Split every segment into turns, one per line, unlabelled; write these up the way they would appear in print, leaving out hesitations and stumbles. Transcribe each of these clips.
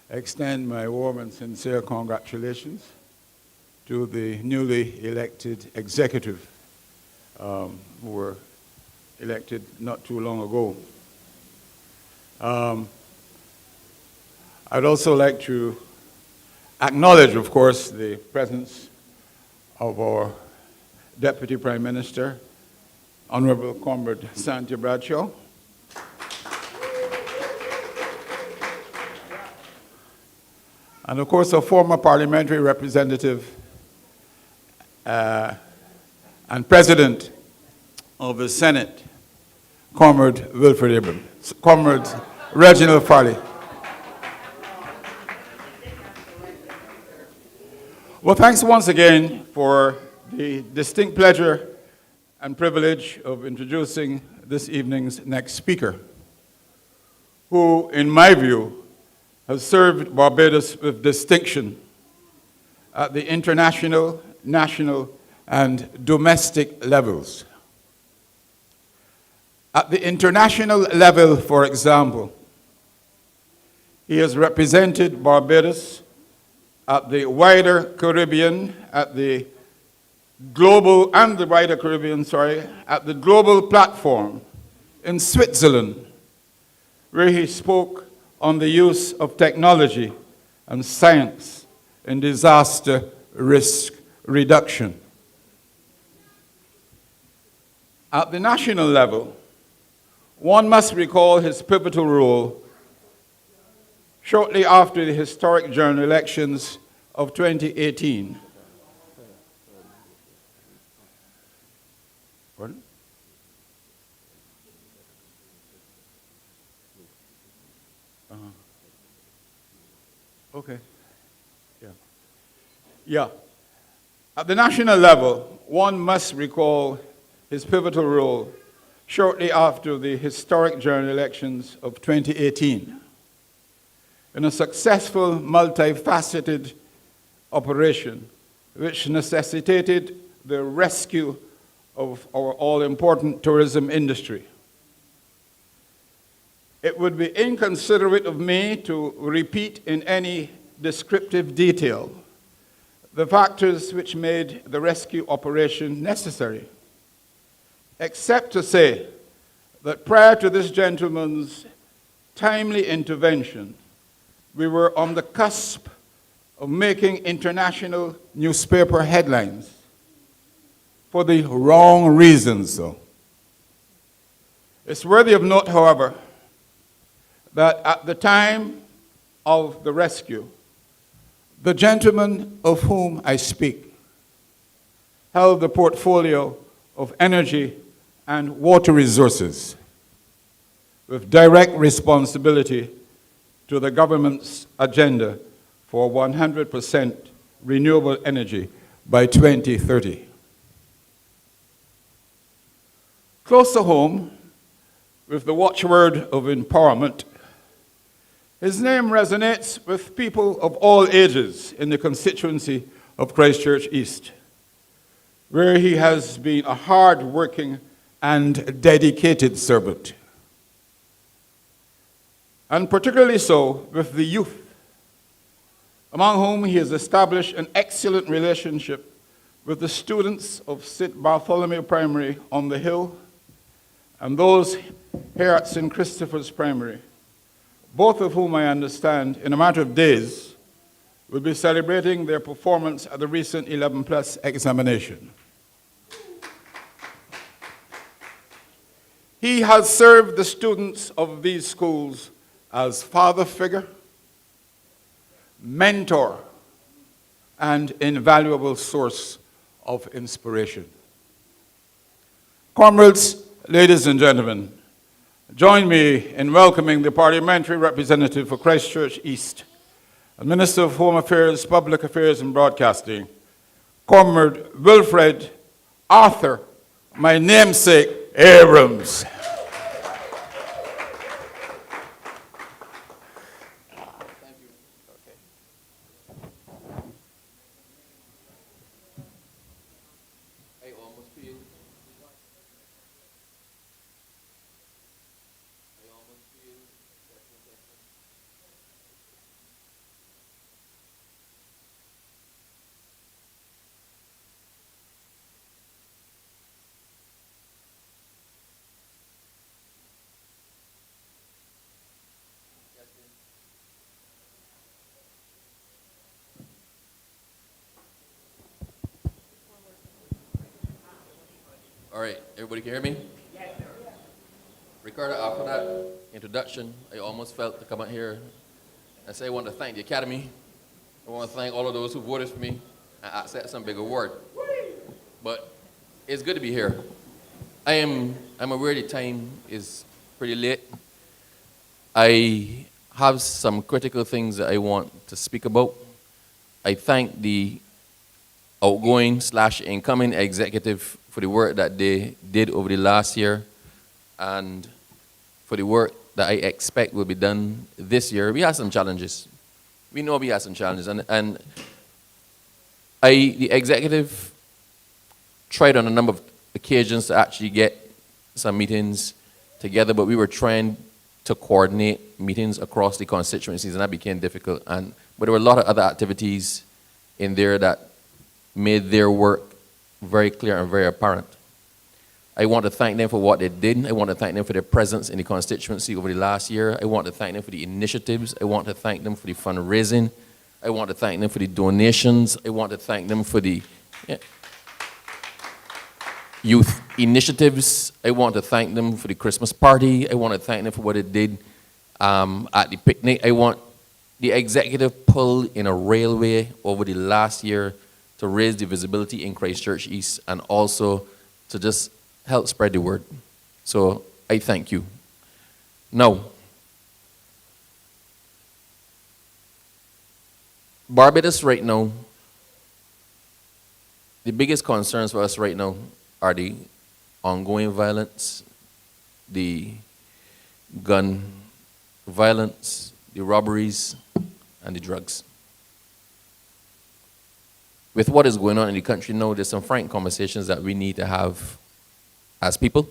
extend my warm and sincere congratulations to the newly elected executive who were elected not too long ago. I'd also like to acknowledge, of course, the presence of our Deputy Prime Minister, Honorable Comrade Santia Bradshaw. And of course, a former parliamentary representative and President of the Senate, Comrade Wilfred Abrams, Comrade Reginald Farley. Well, thanks once again for the distinct pleasure and privilege of introducing this evening's next speaker, who, in my view, has served Barbados with distinction at the international, national, and domestic levels. At the international level, for example, he has represented Barbados at the wider Caribbean, at the global, and the wider Caribbean, at the global platform in Switzerland, where he spoke on the use of technology and science in disaster risk reduction. At the national level, one must recall his pivotal role shortly after the historic general elections of 2018. Pardon? Okay. Yeah. At the national level, one must recall his pivotal role shortly after the historic general elections of 2018 in a successful, multifaceted operation which necessitated the rescue of our all-important tourism industry. It would be inconsiderate of me to repeat in any descriptive detail the factors which made the rescue operation necessary, except to say that prior to this gentleman's timely intervention, we were on the cusp of making international newspaper headlines for the wrong reasons, though. It's worthy of note, however, that at the time of the rescue, the gentleman of whom I speak held the portfolio of energy and water resources with direct responsibility to the government's agenda for 100% renewable energy by 2030. Close to home, with the watchword of empowerment, his name resonates with people of all ages in the constituency of Christchurch East, where he has been a hard-working and dedicated servant, and particularly so with the youth, among whom he has established an excellent relationship with the students of St. Bartholomew Primary on the Hill and those here at St. Christopher's Primary, both of whom I understand, in a matter of days, will be celebrating their performance at the recent 11+ examination. He has served the students of these schools as father figure, mentor, and invaluable source of inspiration. Comrades, ladies and gentlemen, join me in welcoming the parliamentary representative for Christchurch East and Minister of Home Affairs, Public Affairs and Broadcasting, Comrade Wilfred Arthur, my namesake, Abrams.
All right, everybody can hear me? Ricardo, after that introduction, I almost felt to come out here and say I want to thank the Academy. I want to thank all of those who voted for me and accept some big award. But it's good to be here. I'm aware the time is pretty late. I have some critical things that I want to speak about. I thank the outgoing / incoming executive for the work that they did over the last year and for the work that I expect will be done this year. We have some challenges. We know we have some challenges. And the executive tried on a number of occasions to actually get some meetings together, but we were trying to coordinate meetings across the constituencies, and that became difficult. But there were a lot of other activities in there that made their work very clear and very apparent. I want to thank them for what they did. I want to thank them for their presence in the constituency over the last year. I want to thank them for the initiatives. I want to thank them for the fundraising. I want to thank them for the donations. I want to thank them for the youth initiatives. I want to thank them for the Christmas party. I want to thank them for what they did at the picnic. I want the executive pull in a railway over the last year to raise the visibility in Christchurch East and also to just help spread the word. So I thank you. Now, Barbados right now, the biggest concerns for us right now are the ongoing violence, the gun violence, the robberies, and the drugs. With what is going on in the country now, there's some frank conversations that we need to have as people,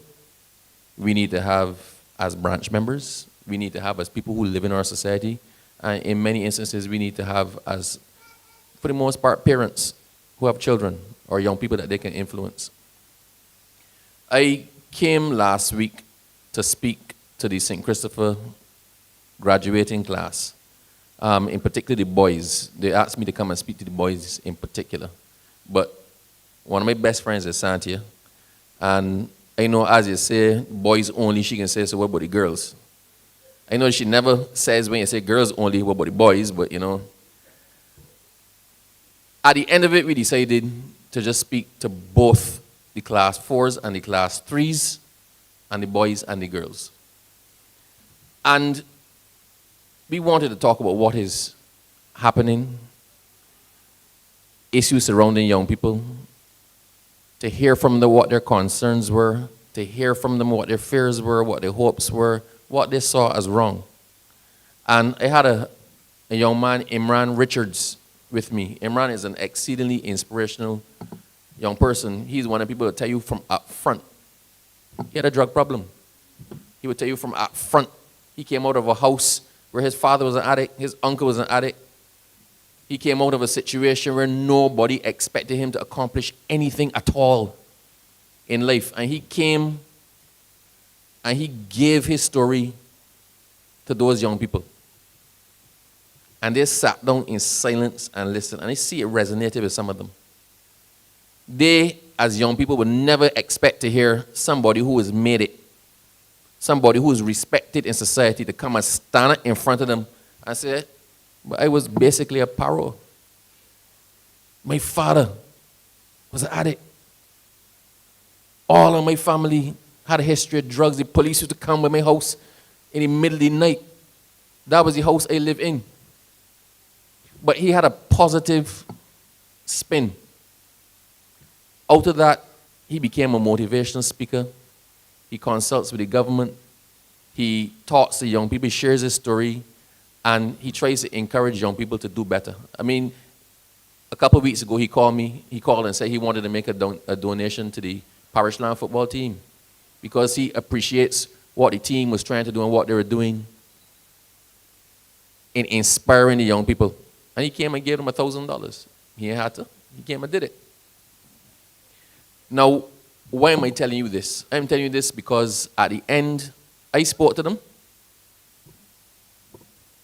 we need to have as branch members, we need to have as people who live in our society, and in many instances we need to have as, for the most part, parents who have children or young people that they can influence. I came last week to speak to the St. Christopher graduating class, in particular the boys. They asked me to come and speak to the boys in particular. But one of my best friends is Santia, and I know as you say, boys only, she can say, so what about the girls? I know she never says when you say girls only, what about the boys, but you know. At the end of it, we decided to just speak to both the class 4s and the class 3s, and the boys and the girls. And we wanted to talk about what is happening, issues surrounding young people, to hear from them what their concerns were, to hear from them what their fears were, what their hopes were, what they saw as wrong. And I had a young man, Imran Richards, with me. Imran is an exceedingly inspirational young person. He's one of the people that tell you from up front. He had a drug problem. He would tell you from up front. He came out of a house where his father was an addict, his uncle was an addict. He came out of a situation where nobody expected him to accomplish anything at all in life. And he came and he gave his story to those young people. And they sat down in silence and listened. And I see it resonated with some of them. They, as young people, would never expect to hear somebody who has made it, somebody who is respected in society, to come and stand in front of them and say, but I was basically a paro. My father was an addict. All of my family had a history of drugs. The police used to come by my house in the middle of the night. That was the house I lived in. But he had a positive spin. Out of that, he became a motivational speaker. He consults with the government. He talks to young people, he shares his story, and he tries to encourage young people to do better. I mean, a couple of weeks ago, he called and said he wanted to make a donation to the parish land football team because he appreciates what the team was trying to do and what they were doing in inspiring the young people. And he came and gave them $1,000. He had to. He came and did it. Now, why am I telling you this? I'm telling you this because at the end, I spoke to them.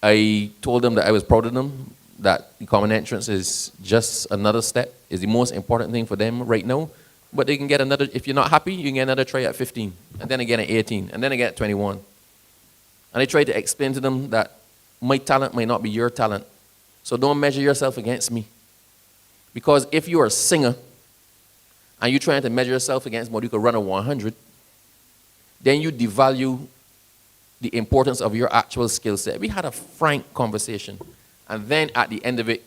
I told them that I was proud of them, that the common entrance is just another step, is the most important thing for them right now. but they can get another, if you're not happy, you can get another try at 15, and then again at 18, and then again at 21. And I tried to explain to them that my talent might not be your talent. So don't measure yourself against me. Because if you're a singer, and you're trying to measure yourself against somebody who could run a 100, then you devalue the importance of your actual skill set. We had a frank conversation. And then at the end of it,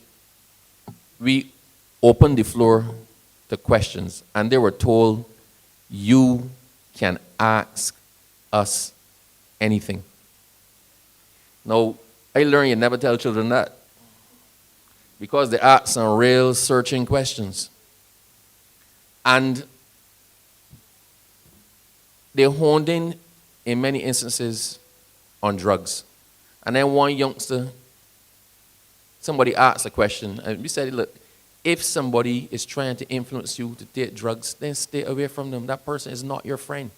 we opened the floor to questions. And they were told, you can ask us anything. Now, I learned you never tell children that. Because they ask some real searching questions. And they honed in many instances, on drugs. And then one youngster, somebody asked a question, and we said, look, if somebody is trying to influence you to take drugs, then stay away from them. That person is not your friend.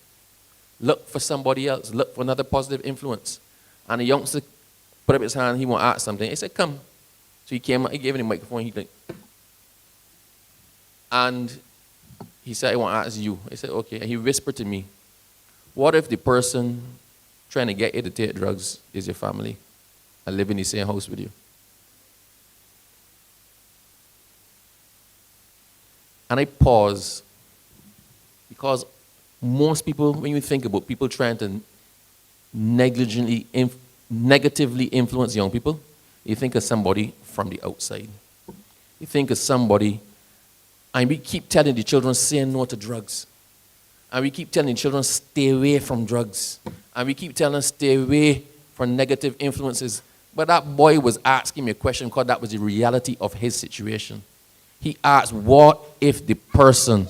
Look for somebody else. Look for another positive influence. And the youngster put up his hand, he want to ask something. He said, come. So he came, he gave him the microphone, he like, and he said, I want to ask you. I said, okay. And he whispered to me, what if the person trying to get you to take drugs is your family and live in the same house with you? And I paused because most people, when you think about people trying to negligently, negatively influence young people, you think of somebody from the outside. You think of somebody, and we keep telling the children, say no to drugs. And we keep telling the children, stay away from drugs. And we keep telling them, stay away from negative influences. But that boy was asking me a question because that was the reality of his situation. He asked, what if the person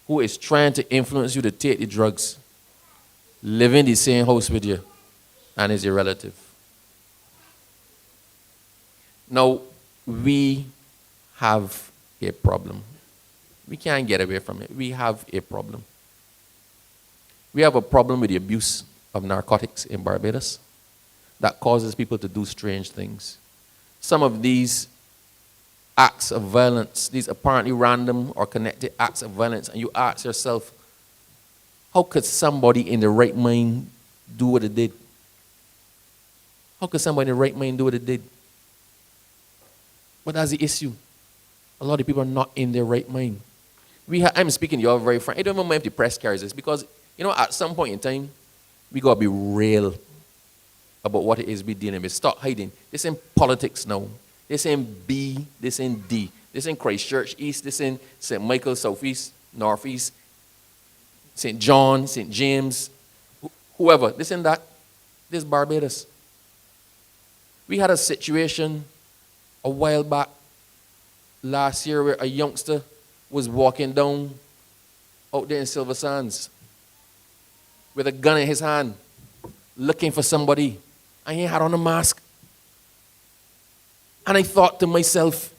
who is trying to influence you to take the drugs live in the same house with you and is your relative? Now, we have a problem. We can't get away from it. We have a problem. We have a problem with the abuse of narcotics in Barbados that causes people to do strange things. Some of these acts of violence, these apparently random or connected acts of violence, and you ask yourself, how could somebody in the right mind do what it did? How could somebody in the right mind do what it did? But that's the issue. A lot of people are not in their right mind. I'm speaking to you all very frank. I don't even mind if the press carries this because, you know, at some point in time, we got to be real about what it is we're dealing with. Stop hiding. This ain't politics now. This ain't B, this ain't D. This ain't Christchurch East, this ain't St. Michael Southeast, Northeast, St. John, St. James, whoever. This ain't that. This is Barbados. We had a situation a while back last year where a youngster was walking down out there in Silver Sands with a gun in his hand looking for somebody, and he had on a mask. And I thought to myself,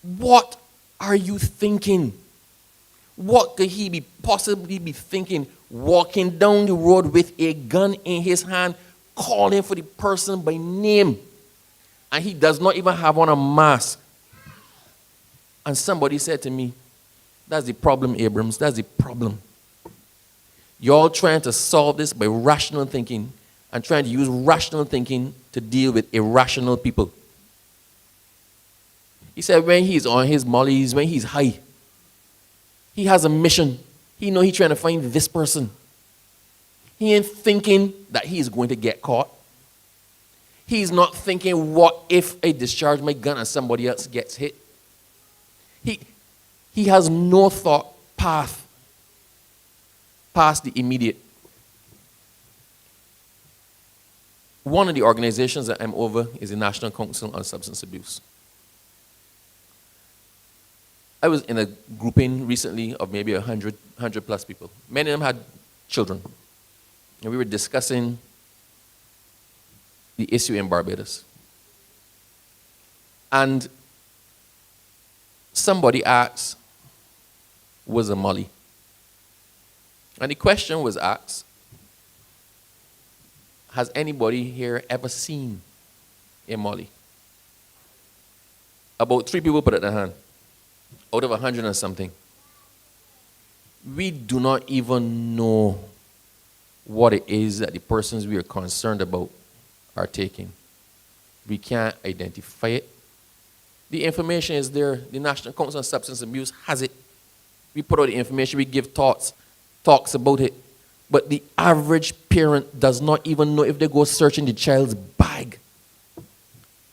what are you thinking? What could he possibly be thinking walking down the road with a gun in his hand, calling for the person by name? And he does not even have on a mask. And somebody said to me, that's the problem, Abrams, that's the problem. You're all trying to solve this by rational thinking and trying to use rational thinking to deal with irrational people. He said when he's on his mollies, when he's high, he has a mission. He knows he's trying to find this person. He ain't thinking that he's going to get caught. He's not thinking, what if I discharge my gun and somebody else gets hit? He has no thought path past the immediate. One of the organizations that I'm over is the National Council on Substance Abuse. I was in a grouping recently of maybe 100 plus people. Many of them had children. And we were discussing the issue in Barbados. And somebody asked, was a Molly? And the question was asked, has anybody here ever seen a Molly? About 3 people put up their hand. out of 100 and something, we do not even know what it is that the persons we are concerned about are taking. We can't identify it. The information is there. The National Council on Substance Abuse has it. We put out the information, we give talks about it. But the average parent does not even know if they go searching the child's bag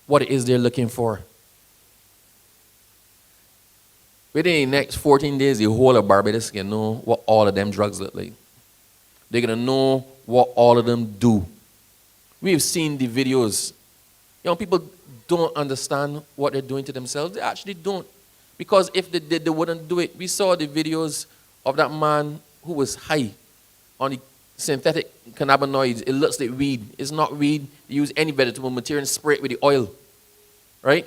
what it is they're looking for. Within the next 14 days, the whole of Barbados can know what all of them drugs look like. They're going to know what all of them do. We've seen the videos. Young people don't understand what they're doing to themselves. They actually don't. Because if they did, they wouldn't do it. We saw the videos of that man who was high on the synthetic cannabinoids. It looks like weed. It's not weed. They use any vegetable material and spray it with the oil. Right?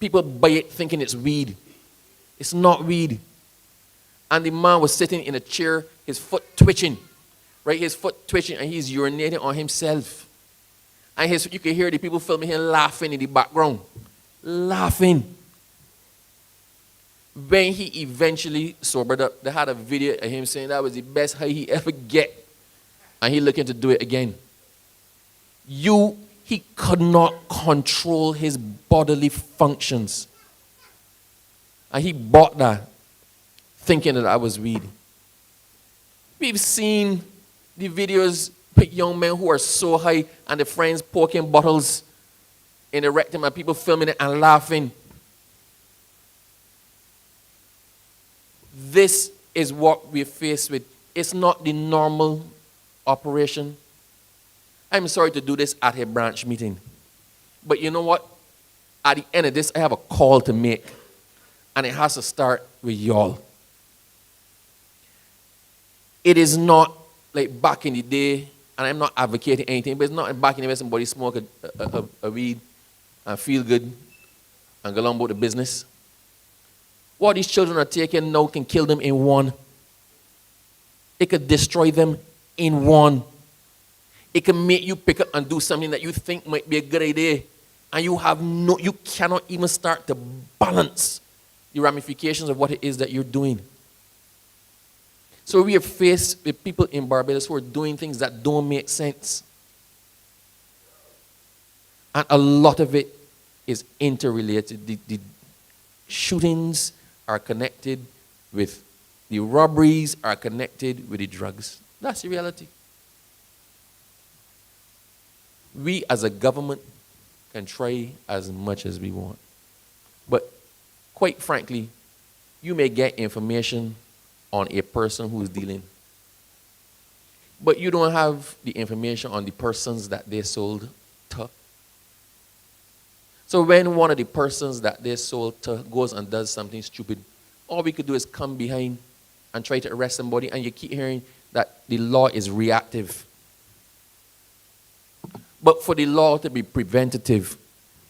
People buy it thinking it's weed. It's not weed. And the man was sitting in a chair, his foot twitching. Right? His foot twitching, and he's urinating on himself. And you can hear the people filming him laughing in the background. Laughing. When he eventually sobered up, they had a video of him saying that was the best high he ever get. And he looking to do it again. He could not control his bodily functions. And he bought that, thinking that I was weed. We've seen the videos with young men who are so high and their friends poking bottles in the rectum and people filming it and laughing. This is what we're faced with. It's not the normal operation. I'm sorry to do this at a branch meeting. But you know what? At the end of this, I have a call to make. And it has to start with y'all. It is not like back in the day, and I'm not advocating anything, but it's not back in the day somebody smoke a weed and feel good and go on about the business. What these children are taking now can kill them in one. It could destroy them in one. It can make you pick up and do something that you think might be a good idea, and you cannot even start to balance the ramifications of what it is that you're doing. So we are faced with people in Barbados who are doing things that don't make sense. And a lot of it is interrelated. The shootings are connected with the robberies, are connected with the drugs. That's the reality. We as a government can try as much as we want. But quite frankly, you may get information on a person who is dealing, but you don't have the information on the persons that they sold to. So when one of the persons that they sold to goes and does something stupid, all we could do is come behind and try to arrest somebody, and you keep hearing that the law is reactive. But for the law to be preventative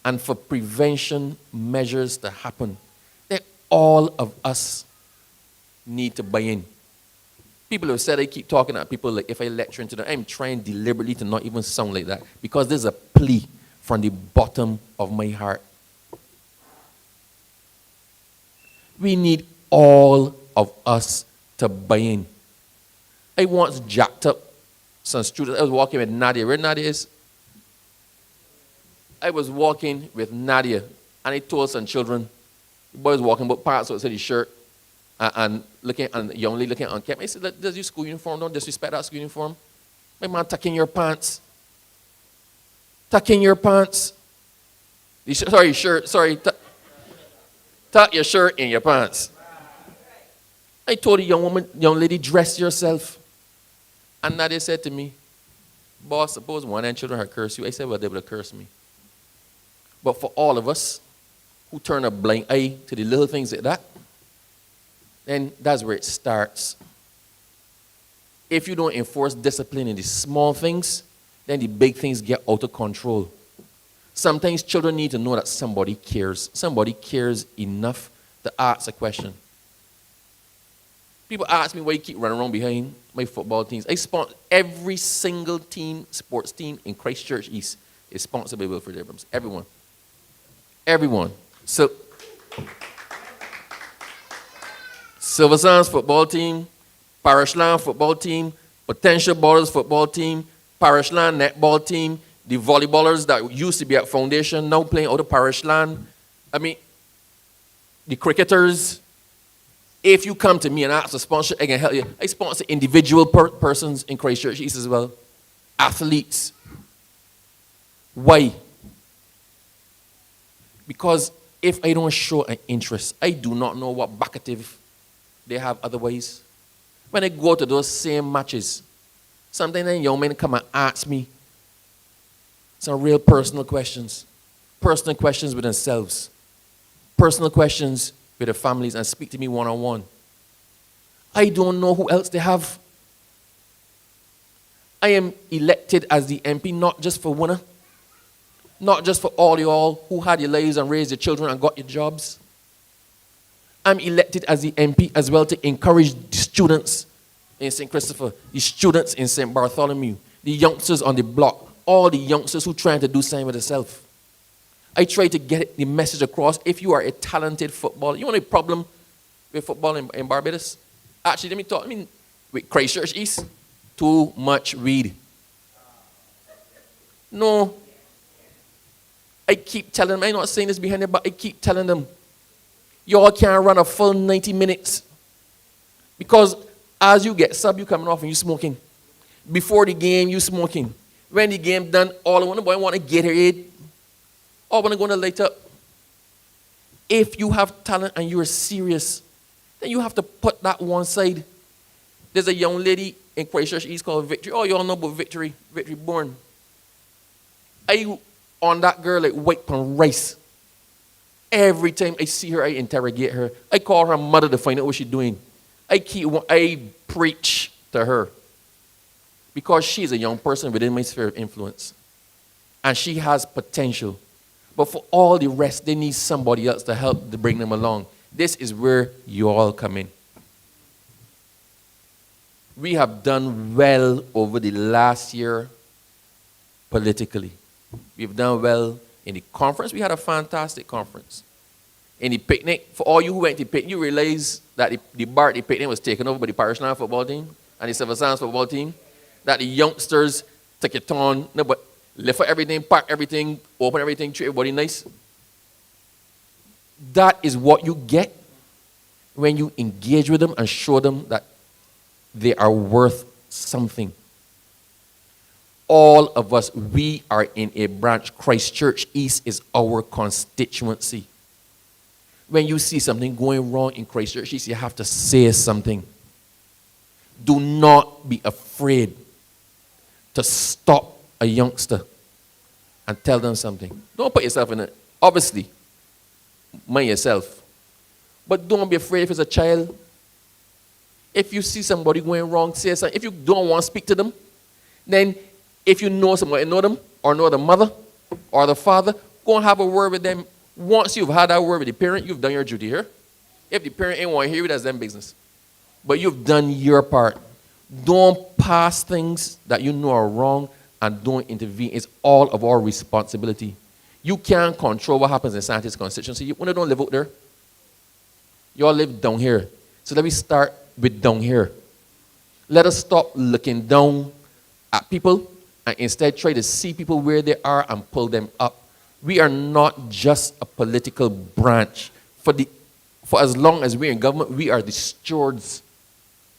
and for prevention measures to happen, then all of us need to buy in. People have said, I keep talking at people like if I lecture into them, I'm trying deliberately to not even sound like that because there's a plea from the bottom of my heart. We need all of us to buy in. I once jacked up some students. I was walking with Nadia. Where Nadia is? I was walking with Nadia, and I told some children, the boy was walking, but parts outside his shirt, and looking, and young lady looking unkempt. I said, does your school uniform? Don't disrespect that school uniform. My man, tuck in your pants. Tuck in your pants. Tuck your shirt in your pants. I told the young lady, dress yourself. And Nadia said to me, boss, suppose one of them children had cursed you. I said, well, they would have cursed me. But for all of us who turn a blind eye to the little things like that, then that's where it starts. If you don't enforce discipline in the small things, then the big things get out of control. Sometimes children need to know that somebody cares. Somebody cares enough to ask a question. People ask me why you keep running around behind my football teams. I sponsor every single team, sports team in Christchurch East is sponsored by Wilfred Abrams. Everyone. Everyone. So Silver Sands football team, Parishland football team, Potential Ballers football team, Parishland netball team, the volleyballers that used to be at Foundation, now playing out of Parishland. I mean, the cricketers. If you come to me and ask for sponsorship, I can help you. I sponsor individual persons in Christchurch East as well. Athletes. Why? Because if I don't show an interest, I do not know what backative they have otherwise. When I go to those same matches, sometimes then young men come and ask me some real personal questions with themselves, personal questions with their families, and speak to me one-on-one. I don't know who else they have. I am elected as the MP not just for winner, not just for all you all who had your lives and raised your children and got your jobs. I'm elected as the MP as well to encourage the students in St. Christopher, the students in St. Bartholomew, the youngsters on the block, all the youngsters who trying to do something with themselves. I try to get the message across. If you are a talented footballer, you want a problem with football in Barbados? Actually, let me talk. With Christchurch East, too much weed. No. I keep telling them, I'm not saying this behind it, but I keep telling them, y'all can't run a full 90 minutes. Because as you get sub, you coming off and you smoking. Before the game, you smoking. When the game done, all I want to get Gatorade. All I want to go to light up. If you have talent and you're serious, then you have to put that one side. There's a young lady in Christchurch East called Victory. Oh, you all know about Victory Bourne. I on that girl like white pan rice. Every time I see her, I interrogate her. I call her mother to find out what she's doing. I preach to her. Because she's a young person within my sphere of influence. And she has potential. But for all the rest, they need somebody else to help to bring them along. This is where you all come in. We have done well over the last year politically. We've done well in the conference. We had a fantastic conference. In the picnic, for all you who went to the picnic, you realize that the bar at the picnic was taken over by the Parishland football team and the Silver Sands football team. That the youngsters took it on, no, but lift up everything, park everything, open everything, treat everybody nice. That is what you get when you engage with them and show them that they are worth something. All of us, we are in a branch. Christchurch East is our constituency. When you see something going wrong in Christchurch East, you have to say something. Do not be afraid to stop a youngster and tell them something. Don't put yourself in it. Obviously, mind yourself. But don't be afraid if it's a child. If you see somebody going wrong, say something. If you don't want to speak to them, then if you know somebody, know them, or know the mother or the father, go and have a word with them. Once you've had that word with the parent, you've done your duty here. If the parent ain't want to hear you, that's them business. But you've done your part. Don't pass things that you know are wrong and don't intervene. It's all of our responsibility. You can't control what happens in Santia's constituency. You don't live out there. You all live down here. So let me start with down here. Let us stop looking down at people and instead try to see people where they are and pull them up. We are not just a political branch. For as long as we're in government, we are the stewards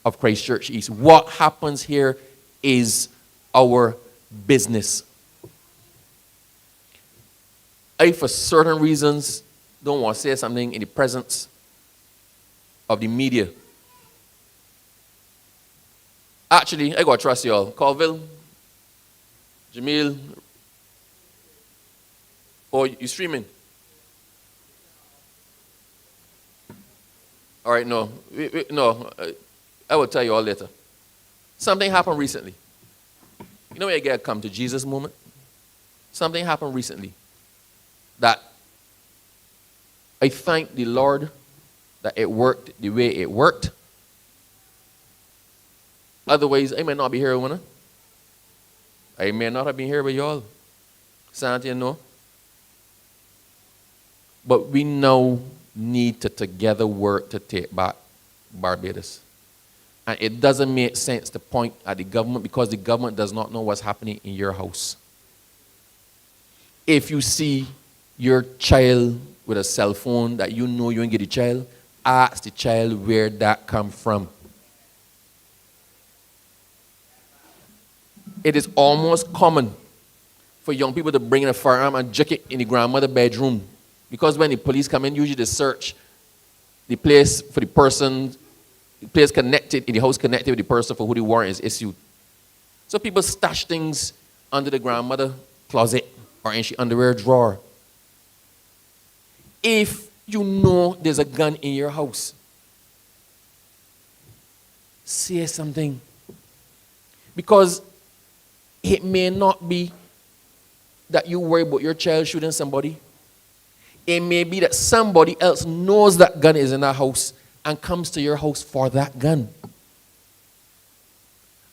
of Christchurch East. What happens here is our business. I, for certain reasons, don't want to say something in the presence of the media. Actually, I got to trust you all. Colville, Jamil, or you streaming? All right, no. I will tell you all later. Something happened recently. You know when you get a come to Jesus moment? Something happened recently that I thank the Lord that it worked the way it worked. Otherwise, I may not be here, winner. I may not have been here with y'all. Santia, no. But we now need to together work to take back Barbados. And it doesn't make sense to point at the government because the government does not know what's happening in your house. If you see your child with a cell phone that you know you ain't get the child, ask the child where that come from. It is almost common for young people to bring in a firearm and jack it in the grandmother's bedroom. Because when the police come in, usually they search the place for the person, the place connected, in the house connected with the person for who the warrant is issued. So people stash things under the grandmother closet or in she underwear drawer. If you know there's a gun in your house, say something. Because it may not be that you worry about your child shooting somebody. It may be that somebody else knows that gun is in that house and comes to your house for that gun.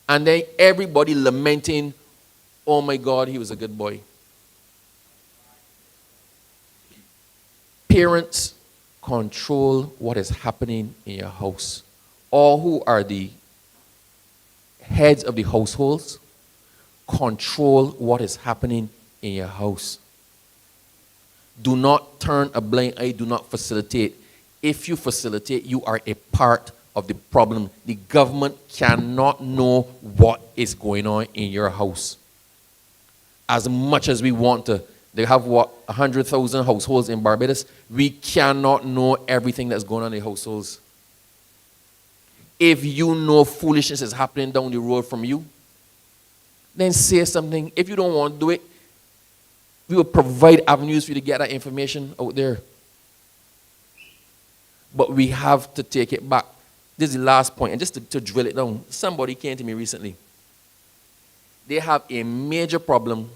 And then everybody lamenting, oh my God, he was a good boy. Parents, control what is happening in your house. All who are the heads of the households, control what is happening in your house. Do not turn a blind eye. Do not facilitate. If you facilitate, you are a part of the problem. The government cannot know what is going on in your house. As much as we want to, they have 100,000 households in Barbados. We cannot know everything that's going on in the households. If you know foolishness is happening down the road from you, then say something. If you don't want to do it, we will provide avenues for you to get that information out there. But we have to take it back. This is the last point, and just to drill it down. Somebody came to me recently. They have a major problem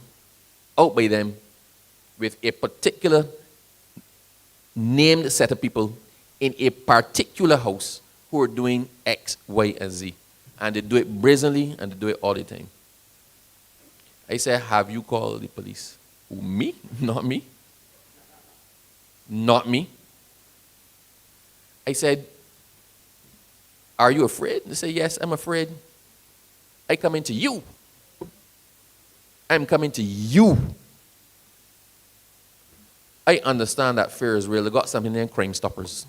out by them with a particular named set of people in a particular house who are doing X, Y, and Z. And they do it brazenly, and they do it all the time. I said, have you called the police? Who, me? Not me. Not me. I said, are you afraid? They said, yes, I'm afraid. I come into you. I'm coming to you. I understand that fear is real. They got something named Crime Stoppers.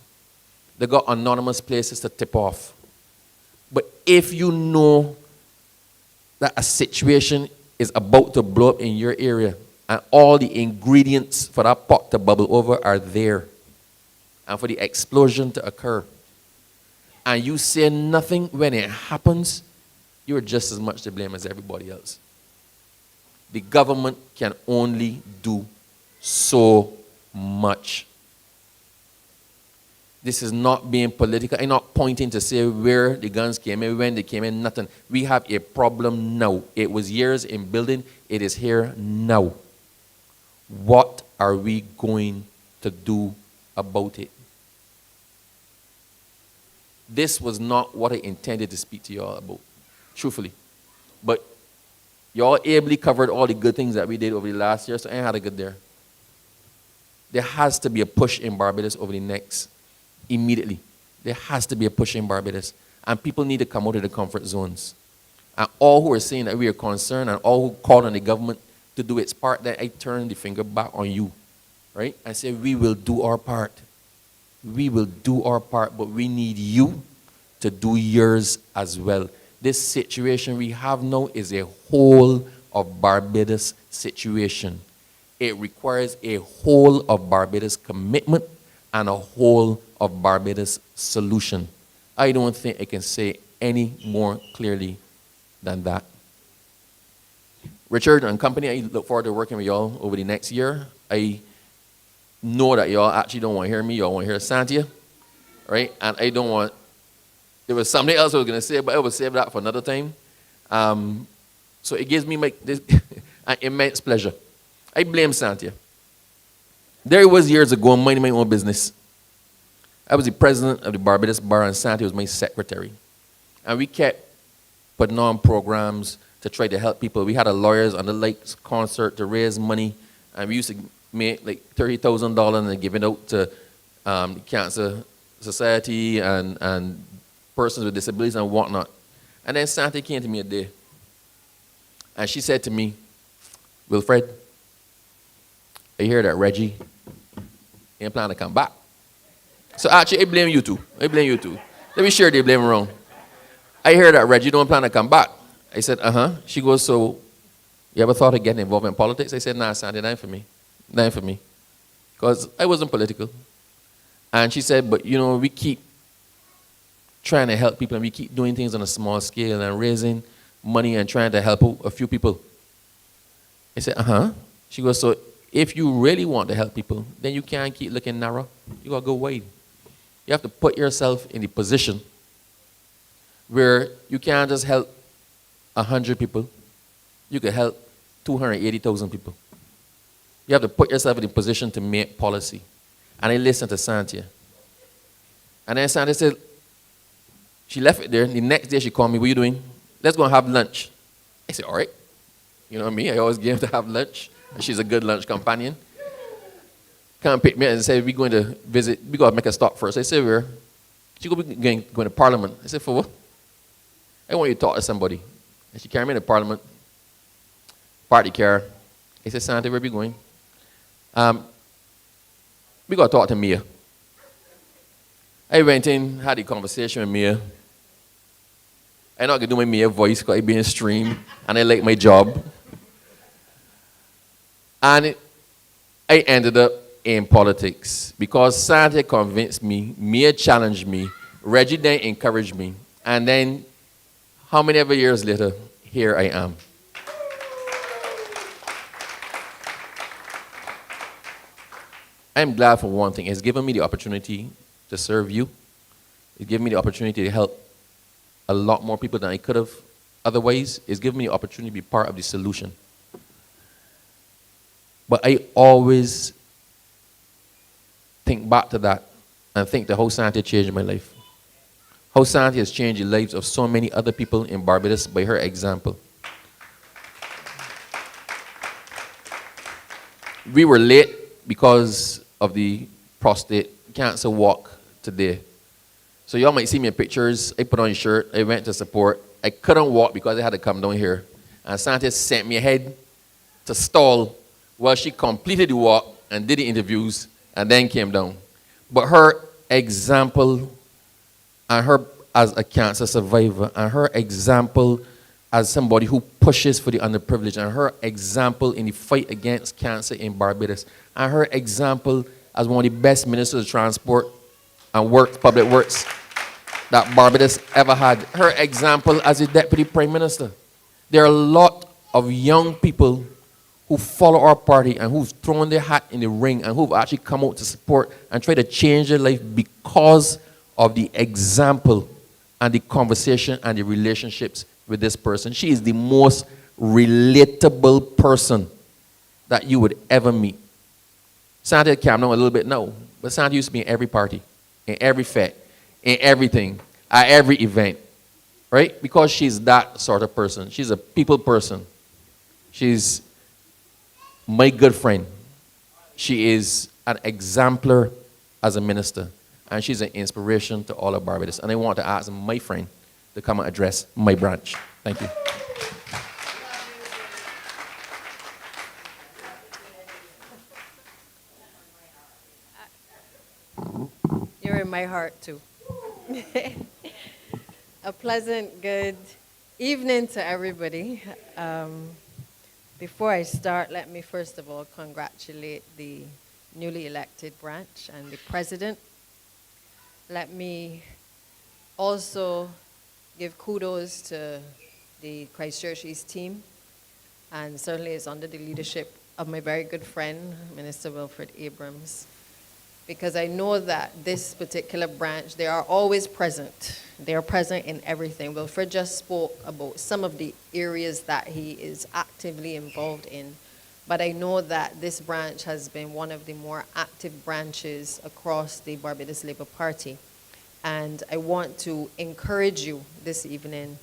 They got anonymous places to tip off. But if you know that a situation is about to blow up in your area, and all the ingredients for that pot to bubble over are there, and for the explosion to occur, and you say nothing when it happens, you're just as much to blame as everybody else. The government can only do so much. This is not being political. I'm not pointing to say where the guns came in, when they came in, nothing. We have a problem now. It was years in building. It is here now. What are we going to do about it? This was not what I intended to speak to you all about, truthfully. But you all ably covered all the good things that we did over the last year, so I had a good there. There has to be a push in Barbados over the next, immediately. There has to be a push in Barbados. And people need to come out of the comfort zones. And all who are saying that we are concerned and all who call on the government to do its part, then I turn the finger back on you, right? I say we will do our part. We will do our part, but we need you to do yours as well. This situation we have now is a whole of Barbados situation. It requires a whole of Barbados commitment and a whole of Barbados solution. I don't think I can say any more clearly than that. Richard and company, I look forward to working with y'all over the next year. I know that y'all actually don't want to hear me. Y'all want to hear Santia, right? And I don't want, there was something else I was going to say, but I will save that for another time. So it gives me an immense pleasure. I blame Santia. There it was years ago, minding my own business. I was the president of the Barbados Bar, and Santia was my secretary. And we kept putting on programs to try to help people. We had a Lawyers on the Lakes concert to raise money, and we used to make like $30,000 and give it out to the Cancer Society and persons with disabilities and whatnot. And then Santia came to me a day, and she said to me, Wilfred, I hear that Reggie ain't planning to come back. So actually, I blame you too. I blame you too. Let me share the blame around. I hear that Reggie don't plan to come back. I said, uh-huh. She goes, so you ever thought of getting involved in politics? I said, nah, Sandy, that ain't for me. That ain't for me. Because I wasn't political. And she said, but you know, we keep trying to help people and we keep doing things on a small scale and raising money and trying to help a few people. I said, uh-huh. She goes, so if you really want to help people, then you can't keep looking narrow. You got to go wide. You have to put yourself in the position where you can't just help 100 people. You could help 280,000 people. You have to put yourself in the position to make policy. And I listened to Santia. And then Santia said, she left it there. The next day she called me, what are you doing? Let's go and have lunch. I said, all right. You know me, I always give to have lunch. And she's a good lunch companion. Come pick me up and say, we're going to visit, we got to make a stop first. I said, where? She going to Parliament. I said, for what? I want you to talk to somebody. And she carried me to Parliament, party car. I said, Santa, where are we going? We got to talk to Mia. I went in, had a conversation with Mia. I'm not going to do my Mia voice because I'm being streamed, and I like my job. And I ended up in politics because Santa convinced me, Mia challenged me, Reggie then encouraged me, and then how many ever years later, here I am. I'm glad for one thing. It's given me the opportunity to serve you. It's given me the opportunity to help a lot more people than I could have otherwise. It's given me the opportunity to be part of the solution. But I always think back to that and think the whole Santia changed my life. How Santia has changed the lives of so many other people in Barbados by her example. We were late because of the prostate cancer walk today. So y'all might see me in pictures. I put on a shirt. I went to support. I couldn't walk because I had to come down here. And Santia sent me ahead to stall while she completed the walk and did the interviews and then came down. But her example and her as a cancer survivor and her example as somebody who pushes for the underprivileged and her example in the fight against cancer in Barbados and her example as one of the best ministers of transport and public works that Barbados ever had. Her example as a deputy prime minister. There are a lot of young people who follow our party and who've thrown their hat in the ring and who've actually come out to support and try to change their life because of the example and the conversation and the relationships with this person. She is the most relatable person that you would ever meet. Santia came down a little bit now, but Santia used to be in every party, in every fete, in everything, at every event, right? Because she's that sort of person. She's a people person. She's my good friend. She is an exemplar as a minister, and she's an inspiration to all of Barbados. And I want to ask my friend to come and address my branch. Thank you.
You're in my heart, too. A pleasant, good evening to everybody. Before I start, let me first of all congratulate the newly elected branch and the president. Let me also give kudos to the Christchurch East team, and certainly it's under the leadership of my very good friend, Minister Wilfred Abrams, because I know that this particular branch, they are always present. They are present in everything. Wilfred just spoke about some of the areas that he is actively involved in, but I know that this branch has been one of the more active branches across the Barbados Labour Party. And I want to encourage you this evening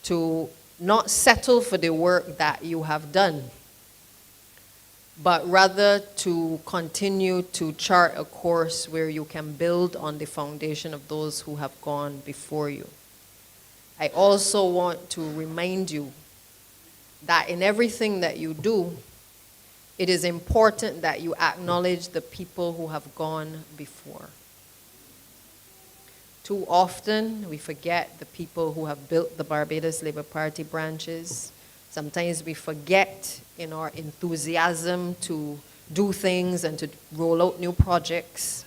to not settle for the work that you have done, but rather to continue to chart a course where you can build on the foundation of those who have gone before you. I also want to remind you that in everything that you do, it is important that you acknowledge the people who have gone before. Too often, we forget the people who have built the Barbados Labour Party branches. Sometimes we forget in our enthusiasm to do things and to roll out new projects,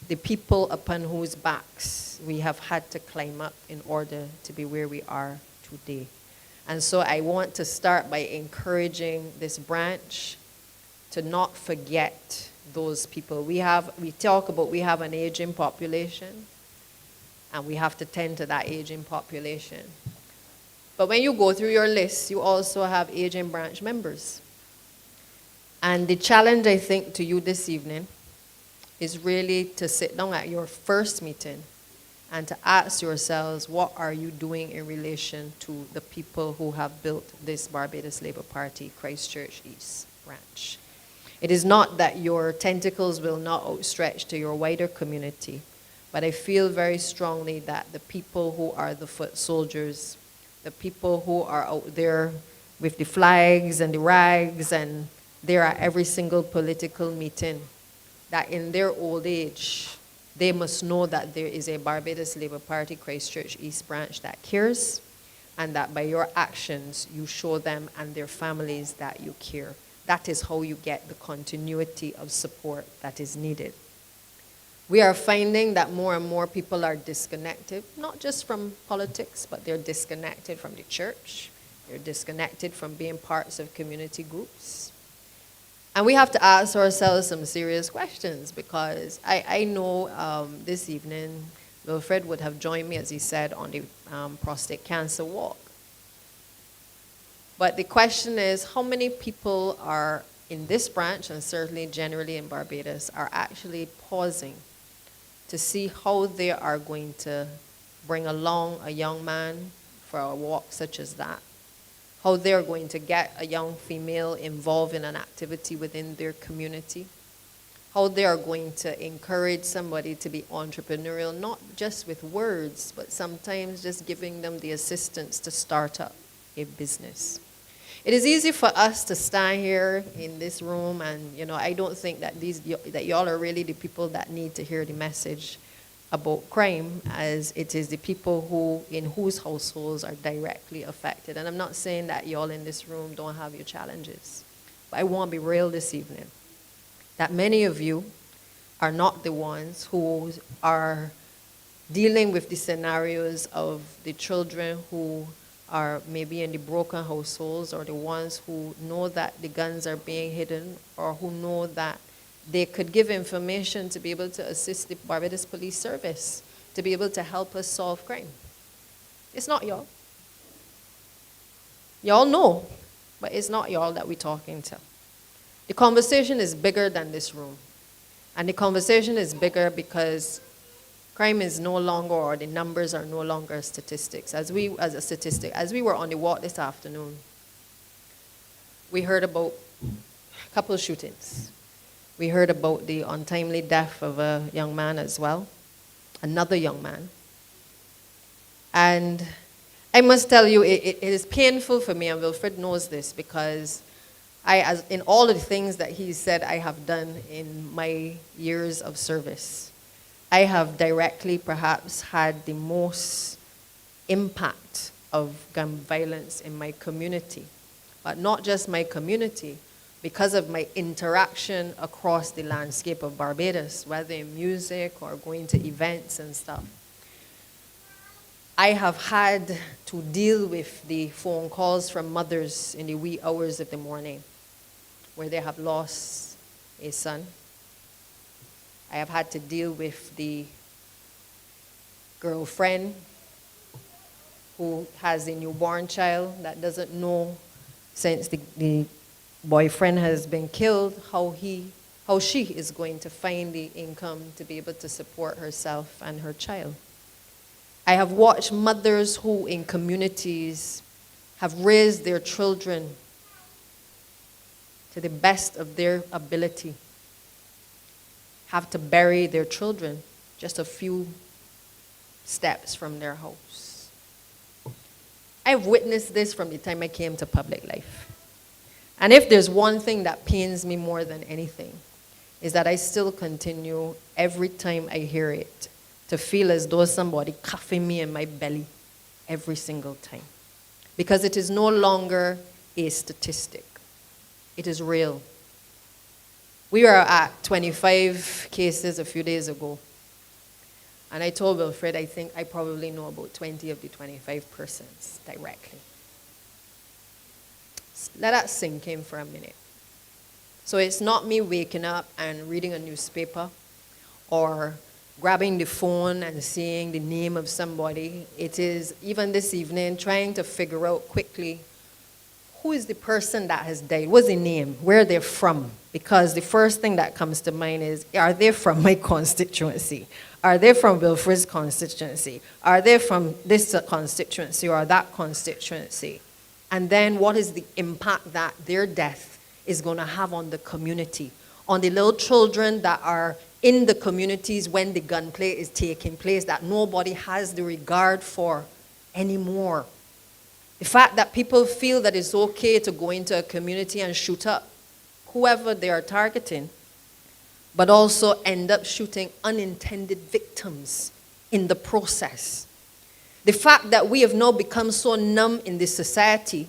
the people upon whose backs we have had to climb up in order to be where we are today. And so I want to start by encouraging this branch to not forget those people. We have an aging population, and we have to tend to that aging population. But when you go through your list, you also have aging branch members. And the challenge, I think, to you this evening is really to sit down at your first meeting and to ask yourselves, what are you doing in relation to the people who have built this Barbados Labour Party Christchurch East branch? It is not that your tentacles will not outstretch to your wider community, but I feel very strongly that the people who are the foot soldiers, the people who are out there with the flags and the rags and there at every single political meeting, that in their old age, they must know that there is a Barbados Labour Party Christchurch East branch that cares, and that by your actions, you show them and their families that you care. That is how you get the continuity of support that is needed. We are finding that more and more people are disconnected, not just from politics, but they're disconnected from the church. They're disconnected from being parts of community groups. And we have to ask ourselves some serious questions, because I know this evening, Wilfred would have joined me, as he said, on the prostate cancer walk. But the question is, how many people are in this branch, and certainly generally in Barbados, are actually pausing to see how they are going to bring along a young man for a walk such as that, how they're going to get a young female involved in an activity within their community, how they are going to encourage somebody to be entrepreneurial, not just with words, but sometimes just giving them the assistance to start up a business. It is easy for us to stand here in this room, and I don't think that that y'all are really the people that need to hear the message about crime, as it is the people in whose households are directly affected. And I'm not saying that y'all in this room don't have your challenges, but I want to be real this evening, that many of you are not the ones who are dealing with the scenarios of the children who are maybe in the broken households, or the ones who know that the guns are being hidden, or who know that they could give information to be able to assist the Barbados Police Service, to be able to help us solve crime. It's not y'all. Y'all know, but it's not y'all that we're talking to. The conversation is bigger than this room. And the conversation is bigger because crime is no longer, or the numbers are no longer statistics. As we were on the walk this afternoon, we heard about a couple of shootings. We heard about the untimely death of a young man as well, another young man. And I must tell you, it is painful for me, and Wilfred knows this, because in all of the things that he said I have done in my years of service, I have directly perhaps had the most impact of gun violence in my community. But not just my community, because of my interaction across the landscape of Barbados, whether in music or going to events and stuff. I have had to deal with the phone calls from mothers in the wee hours of the morning where they have lost a son. I have had to deal with the girlfriend who has a newborn child that doesn't know, since the boyfriend has been killed, how she is going to find the income to be able to support herself and her child. I have watched mothers who in communities have raised their children to the best of their ability, have to bury their children just a few steps from their house. I've witnessed this from the time I came to public life. And if there's one thing that pains me more than anything, is that I still continue every time I hear it to feel as though somebody cuffing me in my belly every single time. Because it is no longer a statistic. It is real. We were at 25 cases a few days ago. And I told Wilfred, I think I probably know about 20 of the 25 persons directly. Let that sink in for a minute. So it's not me waking up and reading a newspaper or grabbing the phone and seeing the name of somebody. It is, even this evening, trying to figure out quickly who is the person that has died? What's the name? Where they're from? Because the first thing that comes to mind is, are they from my constituency? Are they from Wilfred's constituency? Are they from this constituency or that constituency? And then what is the impact that their death is going to have on the community, on the little children that are in the communities when the gunplay is taking place that nobody has the regard for anymore? The fact that people feel that it's okay to go into a community and shoot up whoever they are targeting, but also end up shooting unintended victims in the process. The fact that we have now become so numb in this society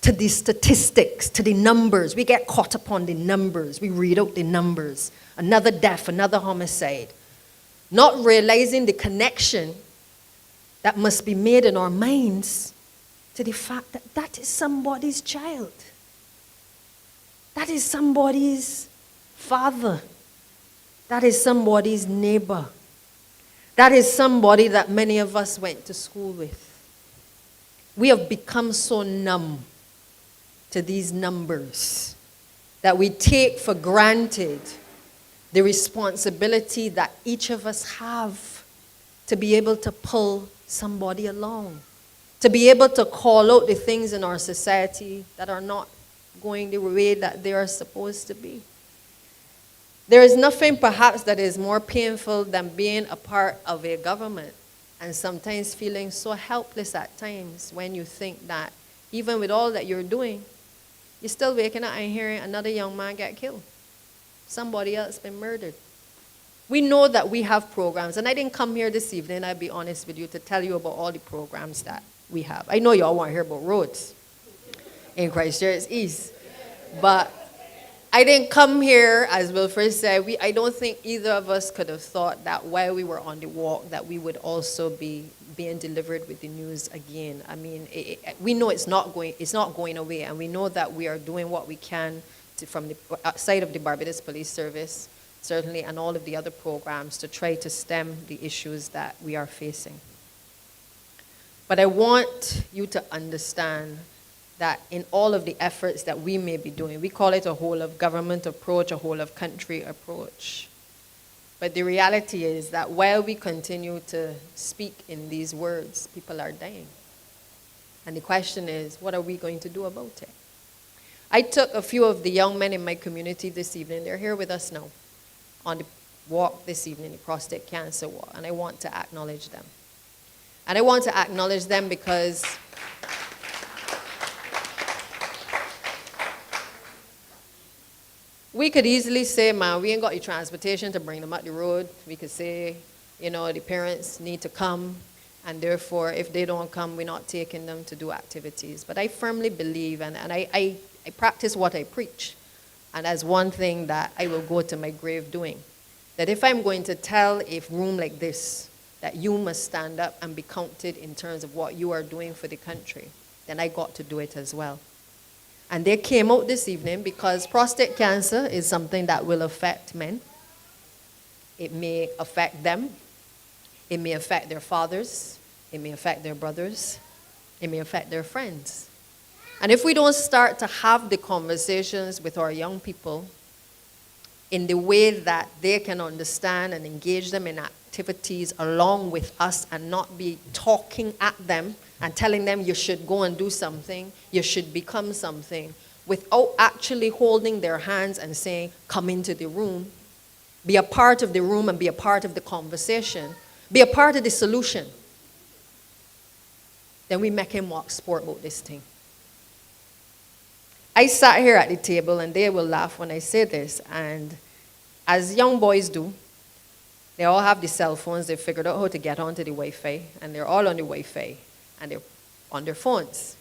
to the statistics, to the numbers. We get caught up on the numbers. We read out the numbers. Another death, another homicide. Not realizing the connection that must be made in our minds to the fact that that is somebody's child. That is somebody's father. That is somebody's neighbor. That is somebody that many of us went to school with. We have become so numb to these numbers that we take for granted the responsibility that each of us have to be able to pull somebody along, to be able to call out the things in our society that are not going the way that they are supposed to be. There is nothing perhaps that is more painful than being a part of a government and sometimes feeling so helpless at times when you think that even with all that you're doing, you're still waking up and hearing another young man get killed. Somebody else been murdered. We know that we have programs, and I didn't come here this evening, I'll be honest with you, to tell you about all the programs that we have. I know y'all want to hear about roads in Christchurch East, but I didn't come here, as Wilfred said, I don't think either of us could have thought that while we were on the walk that we would also be being delivered with the news again. I mean, we know it's not going away, and we know that we are doing what we can from the side of the Barbados Police Service, certainly, and all of the other programs to try to stem the issues that we are facing. But I want you to understand that in all of the efforts that we may be doing, we call it a whole of government approach, a whole of country approach. But the reality is that while we continue to speak in these words, people are dying. And the question is, what are we going to do about it? I took a few of the young men in my community this evening. They're here with us now on the walk this evening, the prostate cancer walk, and I want to acknowledge them. And I want to acknowledge them because we could easily say, man, we ain't got the transportation to bring them up the road. We could say, you know, the parents need to come, and therefore, if they don't come, we're not taking them to do activities. But I firmly believe, and I practice what I preach, and as one thing that I will go to my grave doing, that if I'm going to tell a room like this that you must stand up and be counted in terms of what you are doing for the country, then I got to do it as well. And they came out this evening because prostate cancer is something that will affect men. It may affect them. It may affect their fathers. It may affect their brothers. It may affect their friends. And if we don't start to have the conversations with our young people in the way that they can understand and engage them in activities along with us and not be talking at them and telling them you should go and do something, you should become something, without actually holding their hands and saying, come into the room, be a part of the room and be a part of the conversation, be a part of the solution. then we make him walk sport about this thing. I sat here at the table, and they will laugh when I say this, and as young boys do, they all have the cell phones. They figured out how to get onto the Wi-Fi, and they're all on the Wi-Fi, and they're on their phones.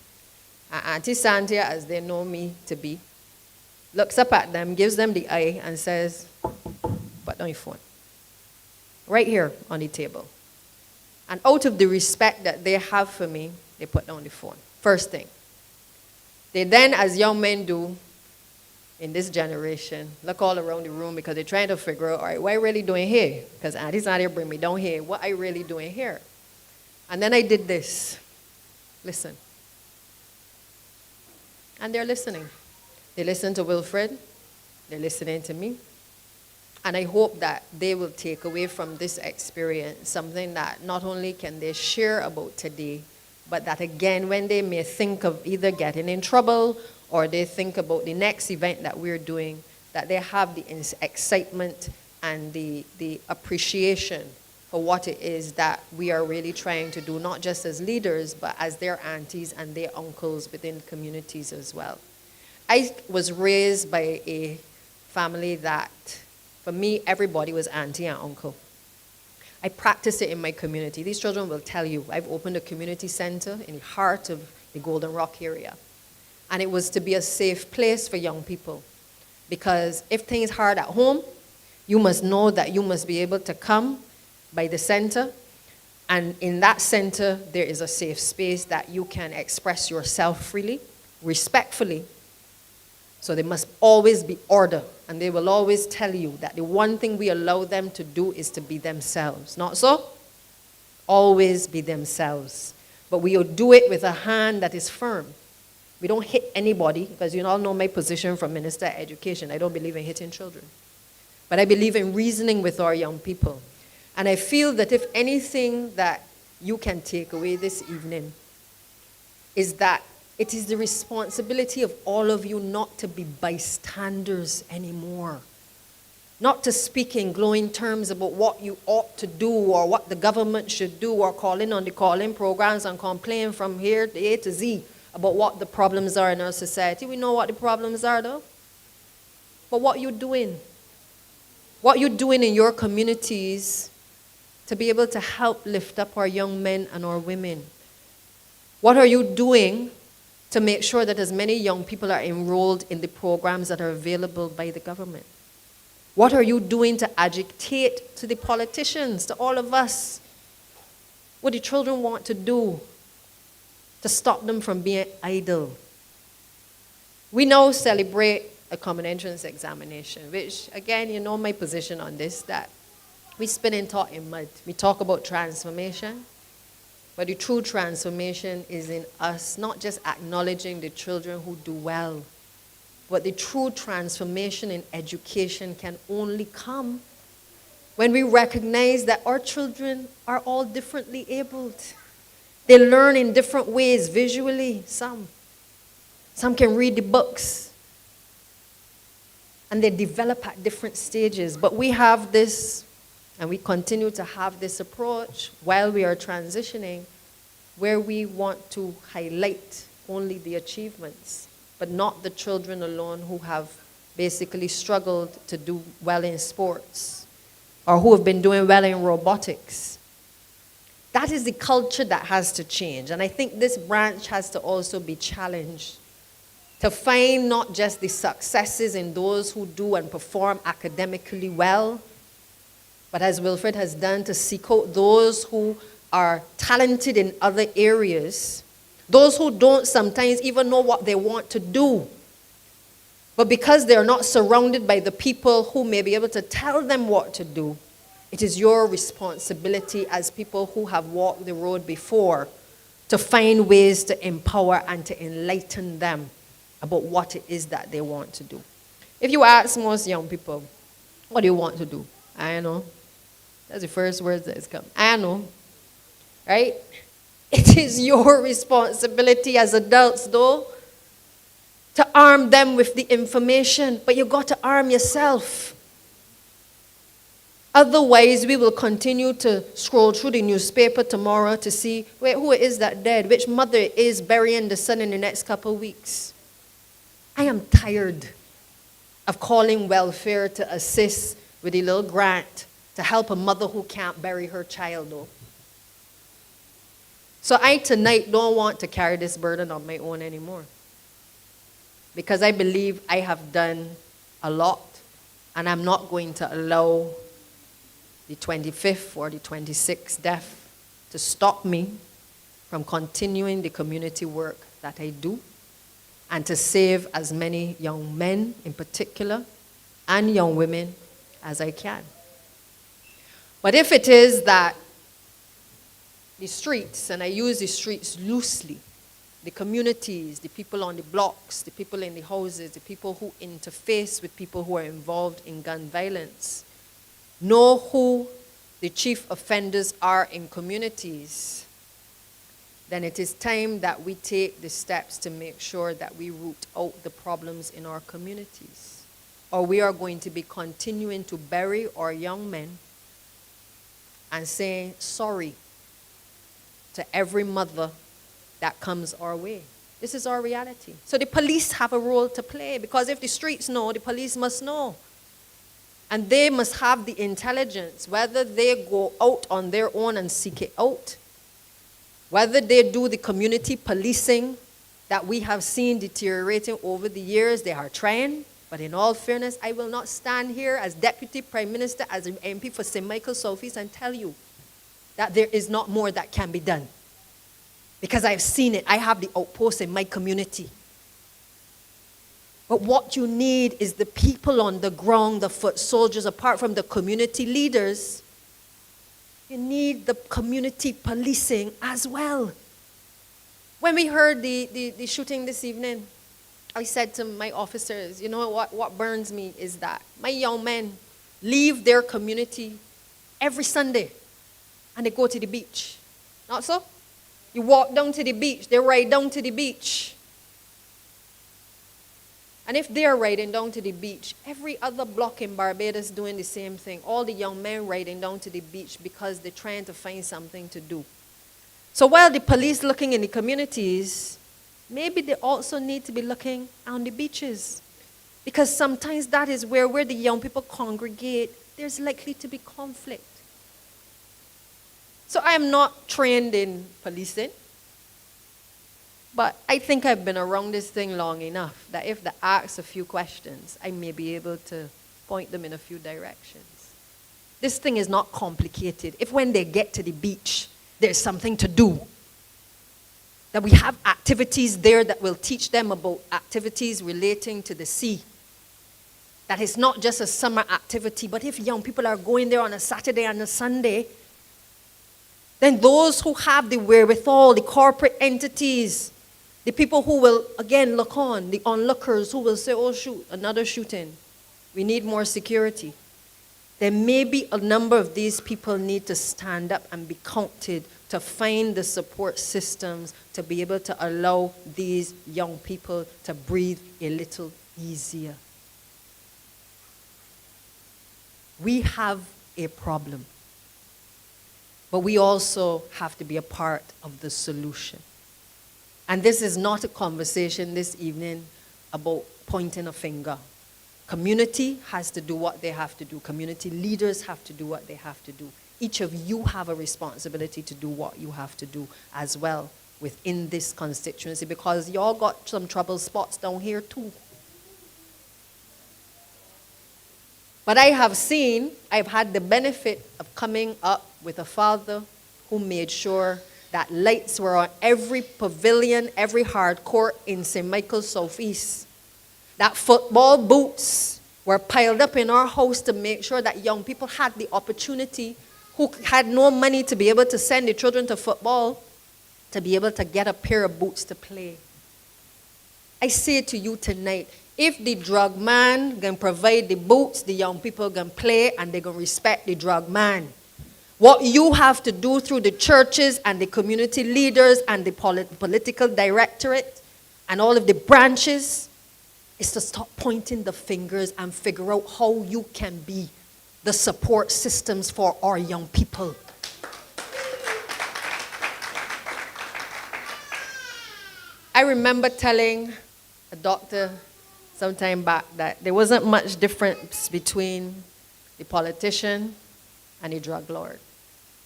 And Auntie Santia, as they know me to be, looks up at them, gives them the eye, and says, "Put down your phone." Right here on the table. And out of the respect that they have for me, they put down the phone. First thing. They then, as young men do in this generation, look all around the room because they're trying to figure out, all right, what I really doing here? Because Auntie's not here, bring me down here. What I really doing here? And then I did this. Listen. And they're listening. They listen to Wilfred. They're listening to me. And I hope that they will take away from this experience something that not only can they share about today, but that again, when they may think of either getting in trouble or they think about the next event that we're doing, that they have the excitement and the appreciation for what it is that we are really trying to do, not just as leaders, but as their aunties and their uncles within communities as well. I was raised by a family that, for me, everybody was auntie and uncle. I practice it in my community. These children will tell you, I've opened a community center in the heart of the Golden Rock area. And it was to be a safe place for young people. Because if things are hard at home, you must know that you must be able to come by the center. And in that center, there is a safe space that you can express yourself freely, respectfully. So there must always be order, and they will always tell you that the one thing we allow them to do is to be themselves. Not so? Always be themselves. But we will do it with a hand that is firm. We don't hit anybody, because you all know my position from Minister of Education. I don't believe in hitting children. But I believe in reasoning with our young people. And I feel that if anything that you can take away this evening is that it is the responsibility of all of you not to be bystanders anymore. Not to speak in glowing terms about what you ought to do or what the government should do or call in on the call-in programs and complain from here to A to Z about what the problems are in our society. We know what the problems are, though. But what you doing? What you doing in your communities to be able to help lift up our young men and our women? What are you doing to make sure that as many young people are enrolled in the programs that are available by the government? What are you doing to agitate to the politicians, to all of us, what the children want to do to stop them from being idle? We now celebrate a common entrance examination, which, again, you know my position on this, that we spin and talk in mud. We talk about transformation. But the true transformation is in us, not just acknowledging the children who do well, but the true transformation in education can only come when we recognize that our children are all differently abled. They learn in different ways, visually, some. Some can read the books. And they develop at different stages. But we have this, and we continue to have this approach while we are transitioning, where we want to highlight only the achievements, but not the children alone who have basically struggled to do well in sports or who have been doing well in robotics. That is the culture that has to change. And I think this branch has to also be challenged to find not just the successes in those who do and perform academically well, but as Wilfred has done, to seek out those who are talented in other areas, those who don't sometimes even know what they want to do. But because they're not surrounded by the people who may be able to tell them what to do, it is your responsibility as people who have walked the road before to find ways to empower and to enlighten them about what it is that they want to do. If you ask most young people, what do you want to do? I know. That's the first words that has come. I know. Right? It is your responsibility as adults, though, to arm them with the information. But you got to arm yourself. Otherwise, we will continue to scroll through the newspaper tomorrow to see, wait, who is that dead? Which mother is burying the son in the next couple of weeks? I am tired of calling welfare to assist with a little grant to help a mother who can't bury her child, though. So I tonight don't want to carry this burden on my own anymore. Because I believe I have done a lot, and I'm not going to allow the 25th or the 26th death to stop me from continuing the community work that I do and to save as many young men in particular and young women as I can. But if it is that the streets, and I use the streets loosely, the communities, the people on the blocks, the people in the houses, the people who interface with people who are involved in gun violence, know who the chief offenders are in communities, then it is time that we take the steps to make sure that we root out the problems in our communities. Or we are going to be continuing to bury our young men and say sorry to every mother that comes our way. This is our reality. So the police have a role to play, because if the streets know, the police must know. And they must have the intelligence, whether they go out on their own and seek it out, whether they do the community policing that we have seen deteriorating over the years. They are trying, but in all fairness, I will not stand here as Deputy Prime Minister, as an MP for St. Michael Southeast, and tell you that there is not more that can be done. Because I've seen it. I have the outposts in my community. But what you need is the people on the ground, the foot soldiers, apart from the community leaders. You need the community policing as well. When we heard the shooting this evening, I said to my officers, you know what burns me is that my young men leave their community every Sunday and they go to the beach. Not so? You walk down to the beach, they ride down to the beach. And if they're riding down to the beach, every other block in Barbados doing the same thing. All the young men riding down to the beach because they're trying to find something to do. So while the police looking in the communities, maybe they also need to be looking on the beaches. Because sometimes that is where the young people congregate. There's likely to be conflict. So I am not trained in policing. But I think I've been around this thing long enough that if they ask a few questions, I may be able to point them in a few directions. This thing is not complicated. If when they get to the beach, there's something to do, that we have activities there that will teach them about activities relating to the sea. That it's not just a summer activity, but if young people are going there on a Saturday and a Sunday, then those who have the wherewithal, the corporate entities, the people who will, again, look on, the onlookers who will say, oh, shoot, another shooting. We need more security. Then maybe a number of these people need to stand up and be counted to find the support systems to be able to allow these young people to breathe a little easier. We have a problem, but we also have to be a part of the solution. And this is not a conversation this evening about pointing a finger. Community has to do what they have to do. Community leaders have to do what they have to do. Each of you have a responsibility to do what you have to do as well within this constituency, because y'all got some trouble spots down here too. But I've had the benefit of coming up with a father who made sure that lights were on every pavilion, every hardcore in St. Michael Southeast. That football boots were piled up in our house to make sure that young people had the opportunity, who had no money to be able to send the children to football, to be able to get a pair of boots to play. I say to you tonight, if the drug man can provide the boots, the young people can play and they can respect the drug man. What you have to do through the churches and the community leaders and the political directorate and all of the branches is to stop pointing the fingers and figure out how you can be the support systems for our young people. I remember telling a doctor some time back that there wasn't much difference between the politician and the drug lord.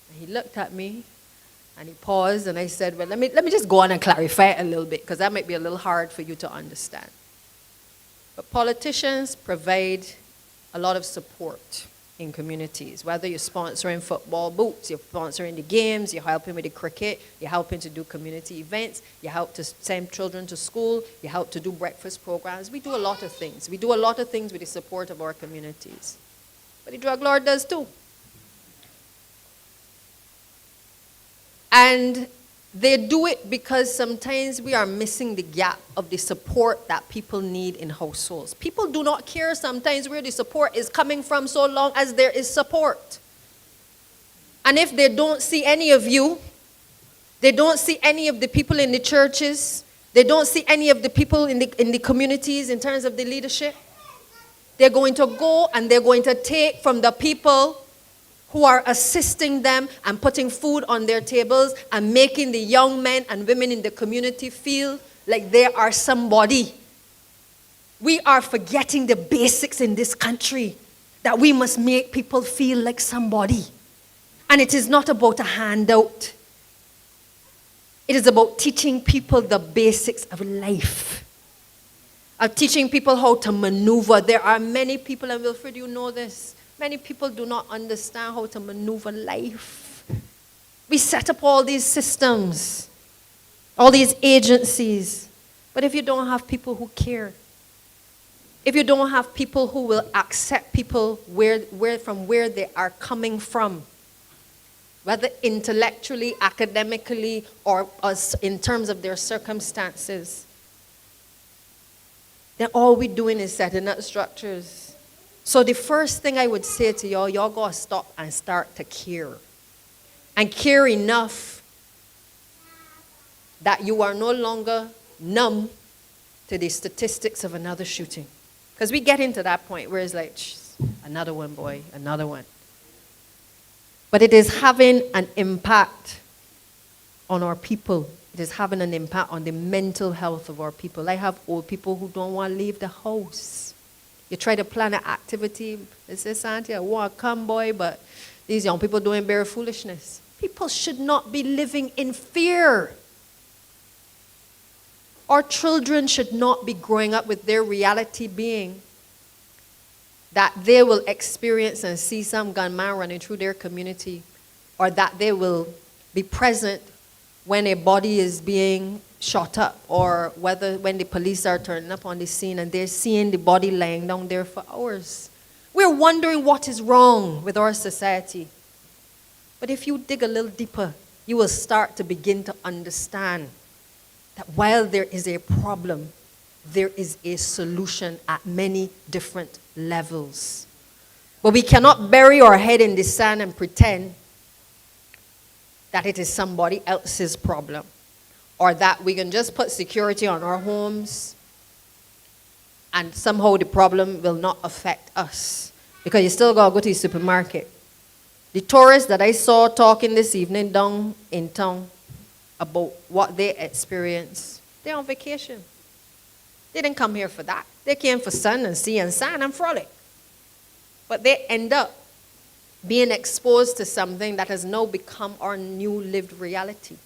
And he looked at me and he paused and I said, well, let me just go on and clarify it a little bit because that might be a little hard for you to understand. But politicians provide a lot of support in communities, whether you're sponsoring football boots, you're sponsoring the games, you're helping with the cricket, you're helping to do community events, you help to send children to school, you help to do breakfast programs. We do a lot of things. We do a lot of things with the support of our communities. But the drug lord does too. And they do it because sometimes we are missing the gap of the support that people need in households. People do not care sometimes where the support is coming from so long as there is support. And if they don't see any of you, they don't see any of the people in the churches, they don't see any of the people in the communities in terms of the leadership, they're going to go and they're going to take from the people who are assisting them and putting food on their tables and making the young men and women in the community feel like they are somebody. We are forgetting the basics in this country, that we must make people feel like somebody. And it is not about a handout. It is about teaching people the basics of life, of teaching people how to maneuver. There are many people, and Wilfred, you know this, many people do not understand how to maneuver life. We set up all these systems, all these agencies. But if you don't have people who care, if you don't have people who will accept people from where they are coming from, whether intellectually, academically, or in terms of their circumstances, then all we're doing is setting up structures. So the first thing I would say to y'all gotta stop and start to care. And care enough that you are no longer numb to the statistics of another shooting. Because we get into that point where it's like, another one, boy, another one. But it is having an impact on our people. It is having an impact on the mental health of our people. I have old people who don't want to leave the house. You try to plan an activity. They say, Santia, I want to come, boy, but these young people doing bare foolishness. People should not be living in fear. Our children should not be growing up with their reality being that they will experience and see some gunman running through their community, or that they will be present when a body is being shot up, or when the police are turning up on the scene and they're seeing the body laying down there for hours. We're wondering what is wrong with our society. But if you dig a little deeper, you will start to begin to understand that while there is a problem, there is a solution at many different levels. But we cannot bury our head in the sand and pretend that it is somebody else's problem, or that we can just put security on our homes and somehow the problem will not affect us, because you still gotta go to the supermarket. The tourists that I saw talking this evening down in town about what they experienced, they're on vacation. They didn't come here for that. They came for sun and sea and sand and frolic. But they end up being exposed to something that has now become our new lived reality.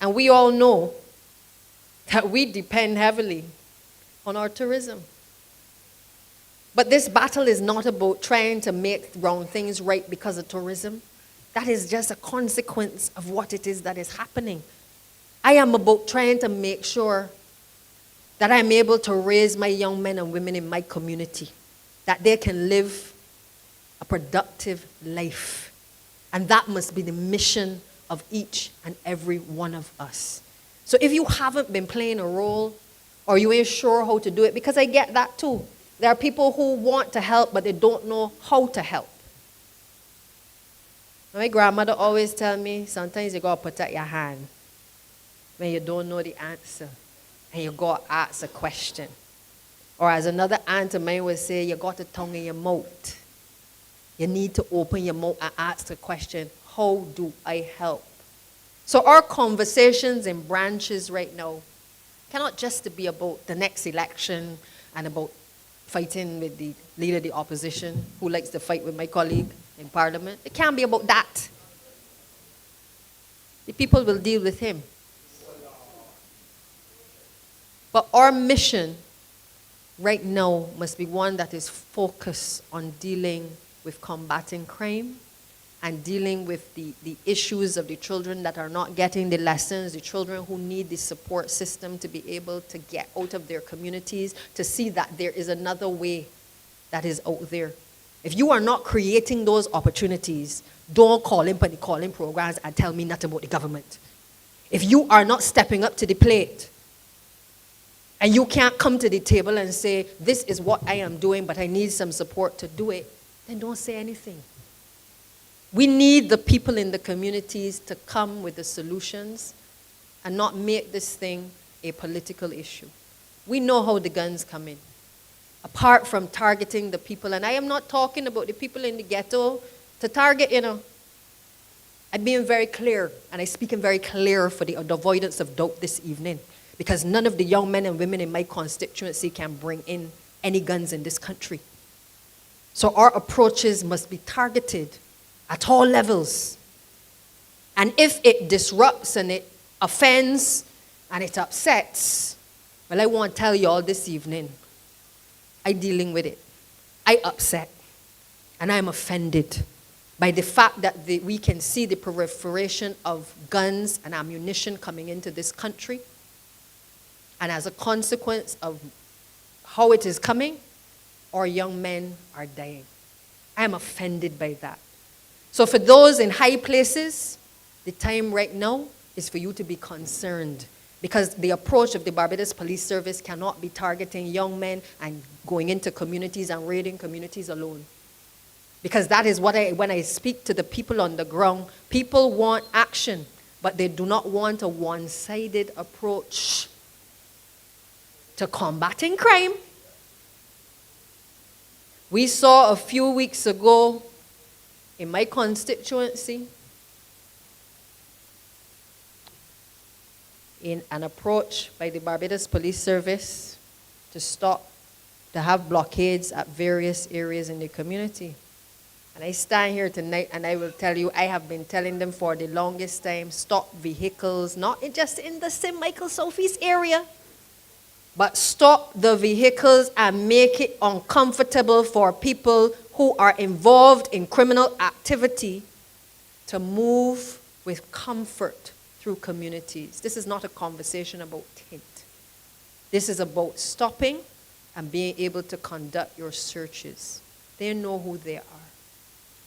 And we all know that we depend heavily on our tourism. But this battle is not about trying to make wrong things right because of tourism. That is just a consequence of what it is that is happening. I am about trying to make sure that I'm able to raise my young men and women in my community, that they can live a productive life. And that must be the mission of each and every one of us. So if you haven't been playing a role, or you ain't sure how to do it, because I get that too. There are people who want to help, but they don't know how to help. My grandmother always tell me, sometimes you gotta put out your hand when you don't know the answer, and you gotta ask a question. Or as another aunt of mine would say, you got a tongue in your mouth. You need to open your mouth and ask the question, how do I help? So our conversations in branches right now cannot just be about the next election and about fighting with the leader of the opposition who likes to fight with my colleague in parliament. It can't be about that. The people will deal with him. But our mission right now must be one that is focused on dealing with combating crime and dealing with the issues of the children that are not getting the lessons, the children who need the support system to be able to get out of their communities, to see that there is another way that is out there. If you are not creating those opportunities, don't call in for the calling programs and tell me nothing about the government. If you are not stepping up to the plate, and you can't come to the table and say, this is what I am doing, but I need some support to do it, then don't say anything. We need the people in the communities to come with the solutions and not make this thing a political issue. We know how the guns come in. Apart from targeting the people, and I am not talking about the people in the ghetto, to target, I'm being very clear, and I'm speaking very clear for the avoidance of doubt this evening, because none of the young men and women in my constituency can bring in any guns in this country. So our approaches must be targeted at all levels. And if it disrupts and it offends and it upsets, well, I want to tell you all this evening, I'm dealing with it. I upset and I'm offended by the fact that we can see the proliferation of guns and ammunition coming into this country. And as a consequence of how it is coming, our young men are dying. I am offended by that. So for those in high places, the time right now is for you to be concerned, because the approach of the Barbados Police Service cannot be targeting young men and going into communities and raiding communities alone. Because that is what when I speak to the people on the ground, people want action, but they do not want a one-sided approach to combating crime. We saw a few weeks ago in my constituency in an approach by the Barbados Police Service to have blockades at various areas in the community. And I stand here tonight and I will tell you, I have been telling them for the longest time, stop vehicles, not just in the St. Michael Southeast area, but stop the vehicles and make it uncomfortable for people who are involved in criminal activity to move with comfort through communities. This is not a conversation about tint. This is about stopping and being able to conduct your searches. They know who they are.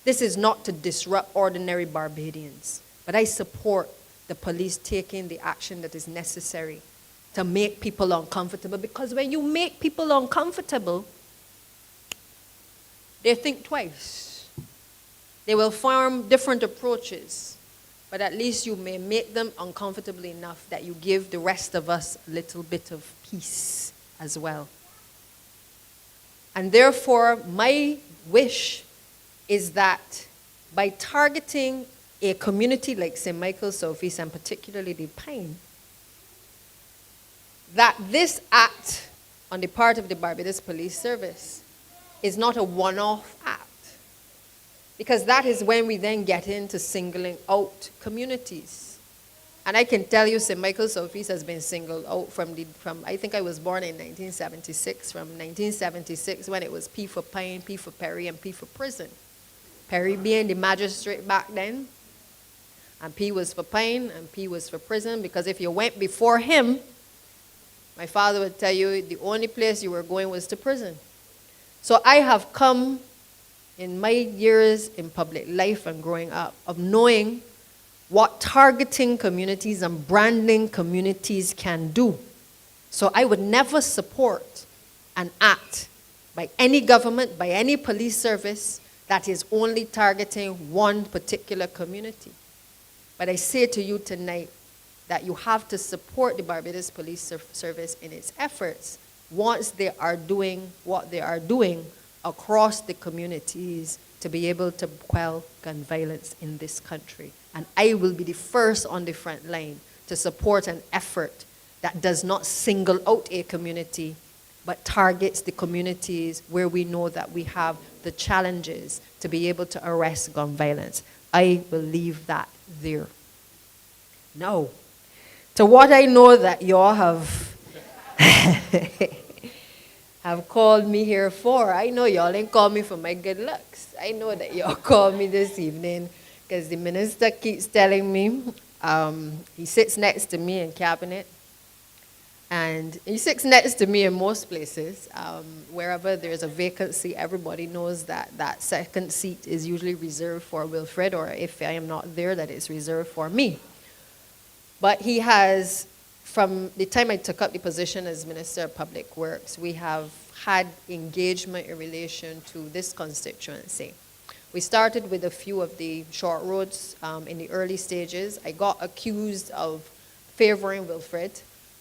This is not to disrupt ordinary Barbadians, but I support the police taking the action that is necessary to make people uncomfortable, because when you make people uncomfortable, they think twice. They will form different approaches, but at least you may make them uncomfortable enough that you give the rest of us a little bit of peace as well. And therefore, my wish is that by targeting a community like St. Michael Southeast, and particularly the Pine, that this act on the part of the Barbados Police Service is not a one-off act. Because that is when we then get into singling out communities. And I can tell you St. Michael Southeast has been singled out from I think I was born in 1976, from 1976 when it was P for Pine, P for Perry, and P for prison. Perry being the magistrate back then, and P was for Pine, and P was for prison, because if you went before him, my father would tell you the only place you were going was to prison. So I have come in my years in public life and growing up of knowing what targeting communities and branding communities can do. So I would never support an act by any government, by any police service that is only targeting one particular community. But I say to you tonight that you have to support the Barbados Police Service in its efforts once they are doing what they are doing across the communities to be able to quell gun violence in this country. And I will be the first on the front line to support an effort that does not single out a community, but targets the communities where we know that we have the challenges to be able to arrest gun violence. I will leave that there. Now, to what I know that y'all have have called me here for. I know y'all ain't called me for my good looks. I know that y'all called me this evening because the minister keeps telling me, he sits next to me in cabinet, and he sits next to me in most places. Wherever there's a vacancy, everybody knows that that second seat is usually reserved for Wilfred, or if I am not there, that it's reserved for me. But he has, from the time I took up the position as Minister of Public Works, we have had engagement in relation to this constituency. We started with a few of the short roads in the early stages. I got accused of favoring Wilfred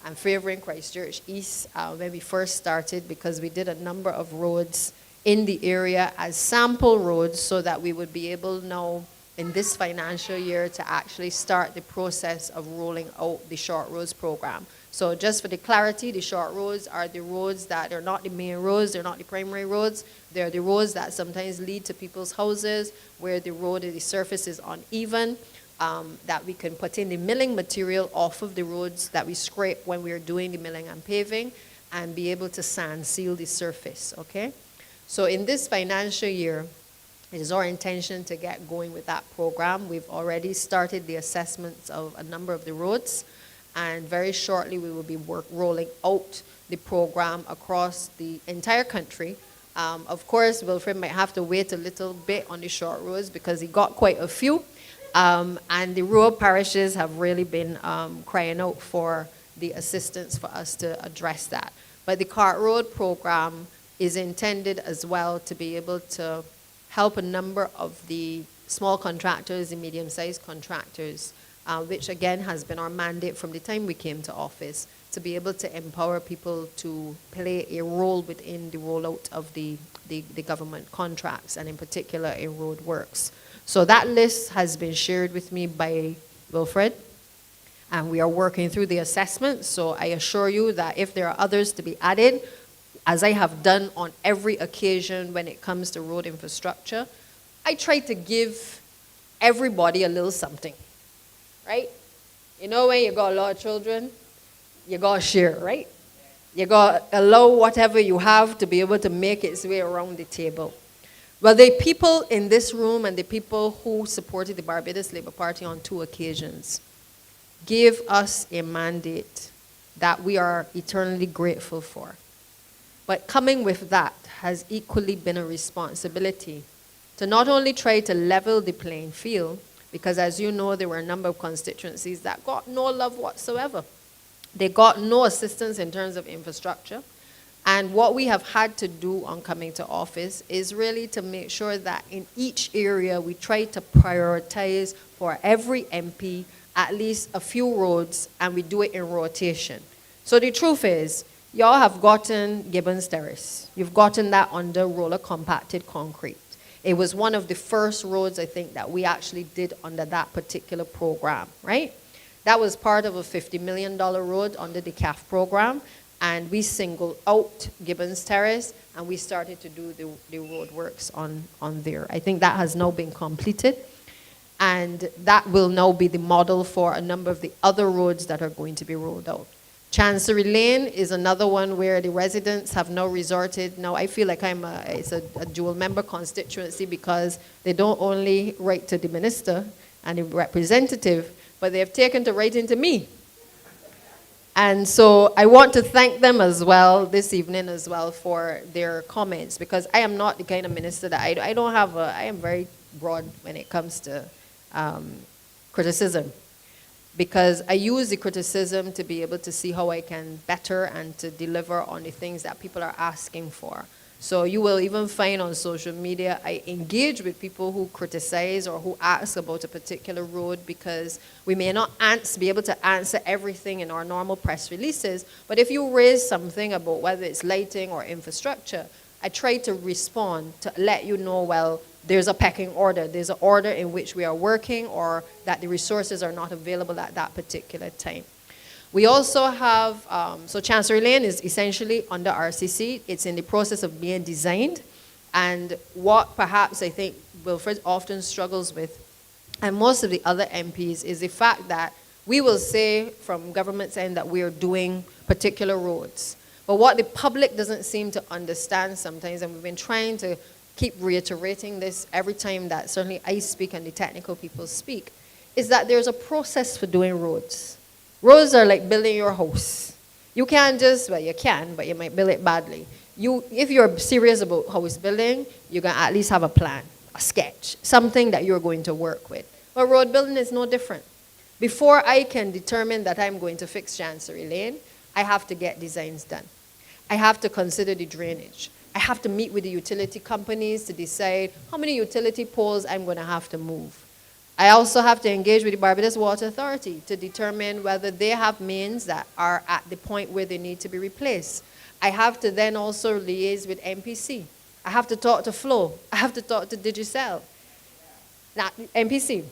and favoring Christchurch East when we first started, because we did a number of roads in the area as sample roads so that we would be able now in this financial year to actually start the process of rolling out the short roads program. So just for the clarity, the short roads are the roads that are not the main roads, they're not the primary roads, they're the roads that sometimes lead to people's houses, where the road, the surface is uneven, that we can put in the milling material off of the roads that we scrape when we're doing the milling and paving, and be able to sand seal the surface, okay? So in this financial year, it is our intention to get going with that program. We've already started the assessments of a number of the roads, and very shortly we will be rolling out the program across the entire country. Of course, Wilfred might have to wait a little bit on the short roads because he got quite a few, and the rural parishes have really been crying out for the assistance for us to address that. But the Cart Road program is intended as well to be able to help a number of the small contractors, the medium-sized contractors, which again has been our mandate from the time we came to office, to be able to empower people to play a role within the rollout of the government contracts, and in particular in road works. So that list has been shared with me by Wilfred, and we are working through the assessment. So I assure you that if there are others to be added, as I have done on every occasion when it comes to road infrastructure, I try to give everybody a little something, right? You know, when you got a lot of children, you got to share, right? You got to allow whatever you have to be able to make its way around the table. Well, the people in this room and the people who supported the Barbados Labour Party on 2 occasions gave us a mandate that we are eternally grateful for. But coming with that has equally been a responsibility to not only try to level the playing field, because as you know, there were a number of constituencies that got no love whatsoever. They got no assistance in terms of infrastructure. And what we have had to do on coming to office is really to make sure that in each area we try to prioritize for every MP at least a few roads, and we do it in rotation. So the truth is, y'all have gotten Gibbons Terrace. You've gotten that under roller compacted concrete. It was one of the first roads, I think, that we actually did under that particular program, right? That was part of a $50 million road under the CAF program, and we singled out Gibbons Terrace, and we started to do the road works on there. I think that has now been completed, and that will now be the model for a number of the other roads that are going to be rolled out. Chancery Lane is another one where the residents have now resorted. Now I feel like it's a dual member constituency, because they don't only write to the minister and the representative, but they have taken to writing to me. And so I want to thank them as well this evening as well for their comments, because I am not the kind of minister that I am very broad when it comes to criticism. Because I use the criticism to be able to see how I can better and to deliver on the things that people are asking for. So you will even find on social media, I engage with people who criticize or who ask about a particular road, because we may not be able to answer everything in our normal press releases, but if you raise something about whether it's lighting or infrastructure, I try to respond to let you know, well, there's a pecking order. There's an order in which we are working or that the resources are not available at that particular time. We also have, so Chancery Lane is essentially under RCC. It's in the process of being designed. And what perhaps I think Wilfred often struggles with, and most of the other MPs, is the fact that we will say from government's end that we are doing particular roads. But what the public doesn't seem to understand sometimes, and we've been trying to keep reiterating this every time that certainly I speak and the technical people speak, is that there's a process for doing roads. Roads are like building your house. You can't just, well, you can, but you might build it badly. If you're serious about house building, you're going to at least have a plan, a sketch, something that you're going to work with. But road building is no different. Before I can determine that I'm going to fix Chancery Lane, I have to get designs done. I have to consider the drainage. I have to meet with the utility companies to decide how many utility poles I'm going to have to move. I also have to engage with the Barbados Water Authority to determine whether they have mains that are at the point where they need to be replaced. I have to then also liaise with MPC. I have to talk to Flow. I have to talk to Digicel. MPC,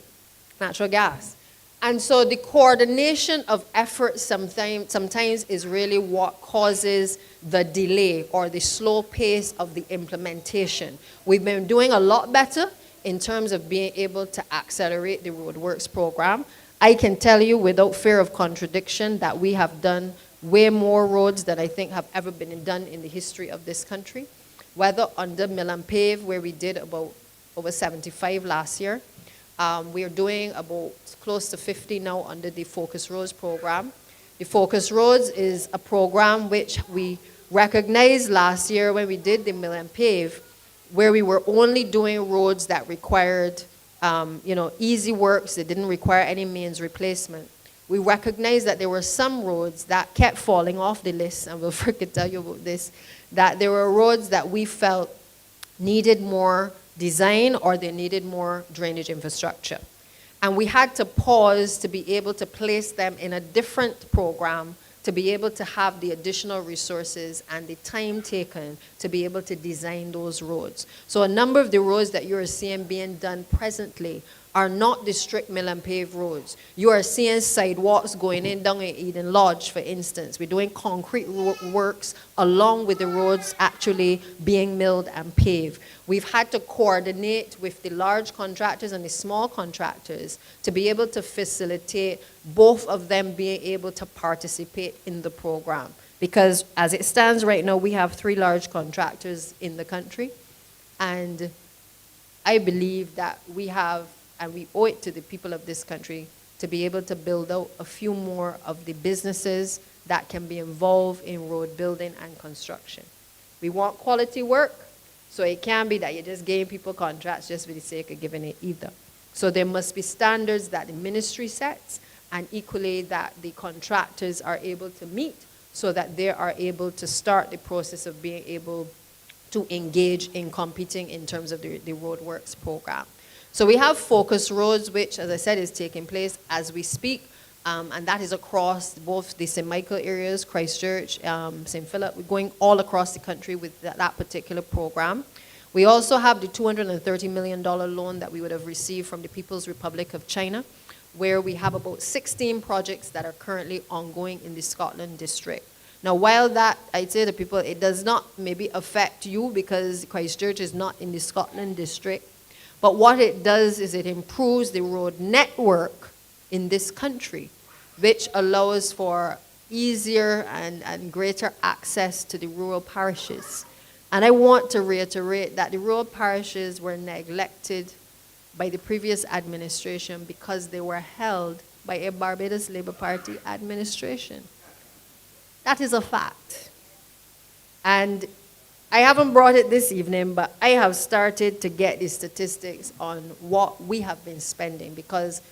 natural gas. And so the coordination of efforts sometimes is really what causes the delay or the slow pace of the implementation. We've been doing a lot better in terms of being able to accelerate the roadworks program. I can tell you without fear of contradiction that we have done way more roads than I think have ever been done in the history of this country, whether under Mill and Pave, where we did about over 75 last year. We are doing about close to 50 now under the Focus Roads program. The Focus Roads is a program which we recognized last year when we did the Mill and Pave, where we were only doing roads that required easy works, that didn't require any mains replacement. We recognized that there were some roads that kept falling off the list, and Wilfred could tell you about this, that there were roads that we felt needed more design or they needed more drainage infrastructure. And we had to pause to be able to place them in a different program to be able to have the additional resources and the time taken to be able to design those roads. So a number of the roads that you're seeing being done presently are not the strict Mill and Pave roads. You are seeing sidewalks going in down in Eden Lodge, for instance. We're doing concrete works along with the roads actually being milled and paved. We've had to coordinate with the large contractors and the small contractors to be able to facilitate both of them being able to participate in the program. Because as it stands right now, we have 3 large contractors in the country. And I believe that we have, and we owe it to the people of this country to be able to build out a few more of the businesses that can be involved in road building and construction. We want quality work, so it can't be that you're just giving people contracts just for the sake of giving it either. So there must be standards that the ministry sets, and equally that the contractors are able to meet so that they are able to start the process of being able to engage in competing in terms of the roadworks program. So we have Focus Roads, which, as I said, is taking place as we speak, and that is across both the St. Michael areas, Christchurch, St. Philip. We're going all across the country with that particular program. We also have the $230 million loan that we would have received from the People's Republic of China, where we have about 16 projects that are currently ongoing in the Scotland district. Now, while that, I'd say to people, it does not maybe affect you because Christchurch is not in the Scotland district, but what it does is it improves the road network in this country, which allows for easier and greater access to the rural parishes. And I want to reiterate that the rural parishes were neglected by the previous administration because they were held by a Barbados Labour Party administration. That is a fact. And I haven't brought it this evening, but I have started to get the statistics on what we have been spending, because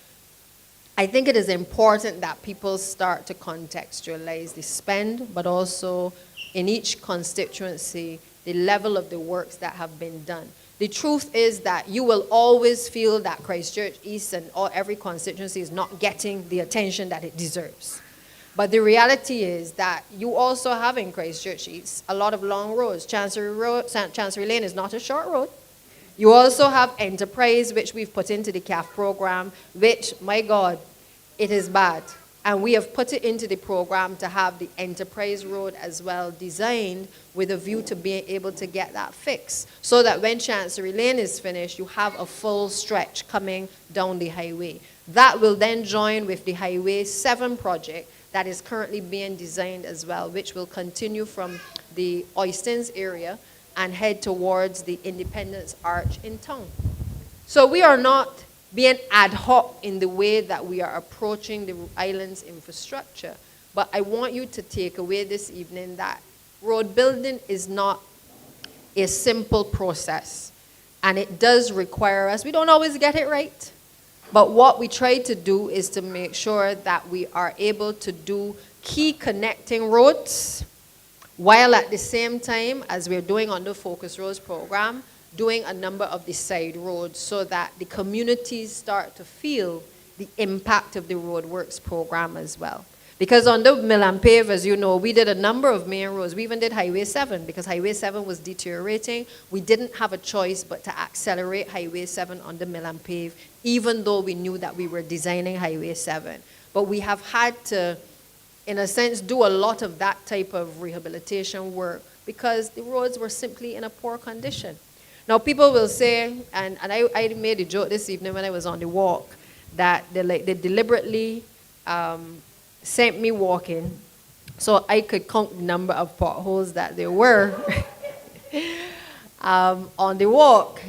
I think it is important that people start to contextualize the spend, but also in each constituency, the level of the works that have been done. The truth is that you will always feel that Christchurch East and every constituency is not getting the attention that it deserves. But the reality is that you also have in Christchurch East a lot of long roads. Chancery Lane is not a short road. You also have Enterprise, which we've put into the CAF program, which, my God, it is bad. And we have put it into the program to have the Enterprise Road as well designed with a view to being able to get that fixed. So that when Chancery Lane is finished, you have a full stretch coming down the highway. That will then join with the Highway 7 project that is currently being designed as well, which will continue from the Oystons area and head towards the Independence Arch in town. So we are not being ad hoc in the way that we are approaching the island's infrastructure. But I want you to take away this evening that road building is not a simple process. And it does require us, we don't always get it right, but what we try to do is to make sure that we are able to do key connecting roads, while at the same time, as we're doing on the Focus Roads program, doing a number of the side roads so that the communities start to feel the impact of the roadworks program as well. Because on the Mill and Pave, as you know, we did a number of main roads. We even did Highway 7 because Highway 7 was deteriorating. We didn't have a choice but to accelerate Highway 7 on the Mill and Pave, even though we knew that we were designing Highway 7. But we have had to, in a sense, do a lot of that type of rehabilitation work because the roads were simply in a poor condition. Now, people will say, and I made a joke this evening when I was on the walk, that they deliberately sent me walking so I could count the number of potholes that there were on the walk.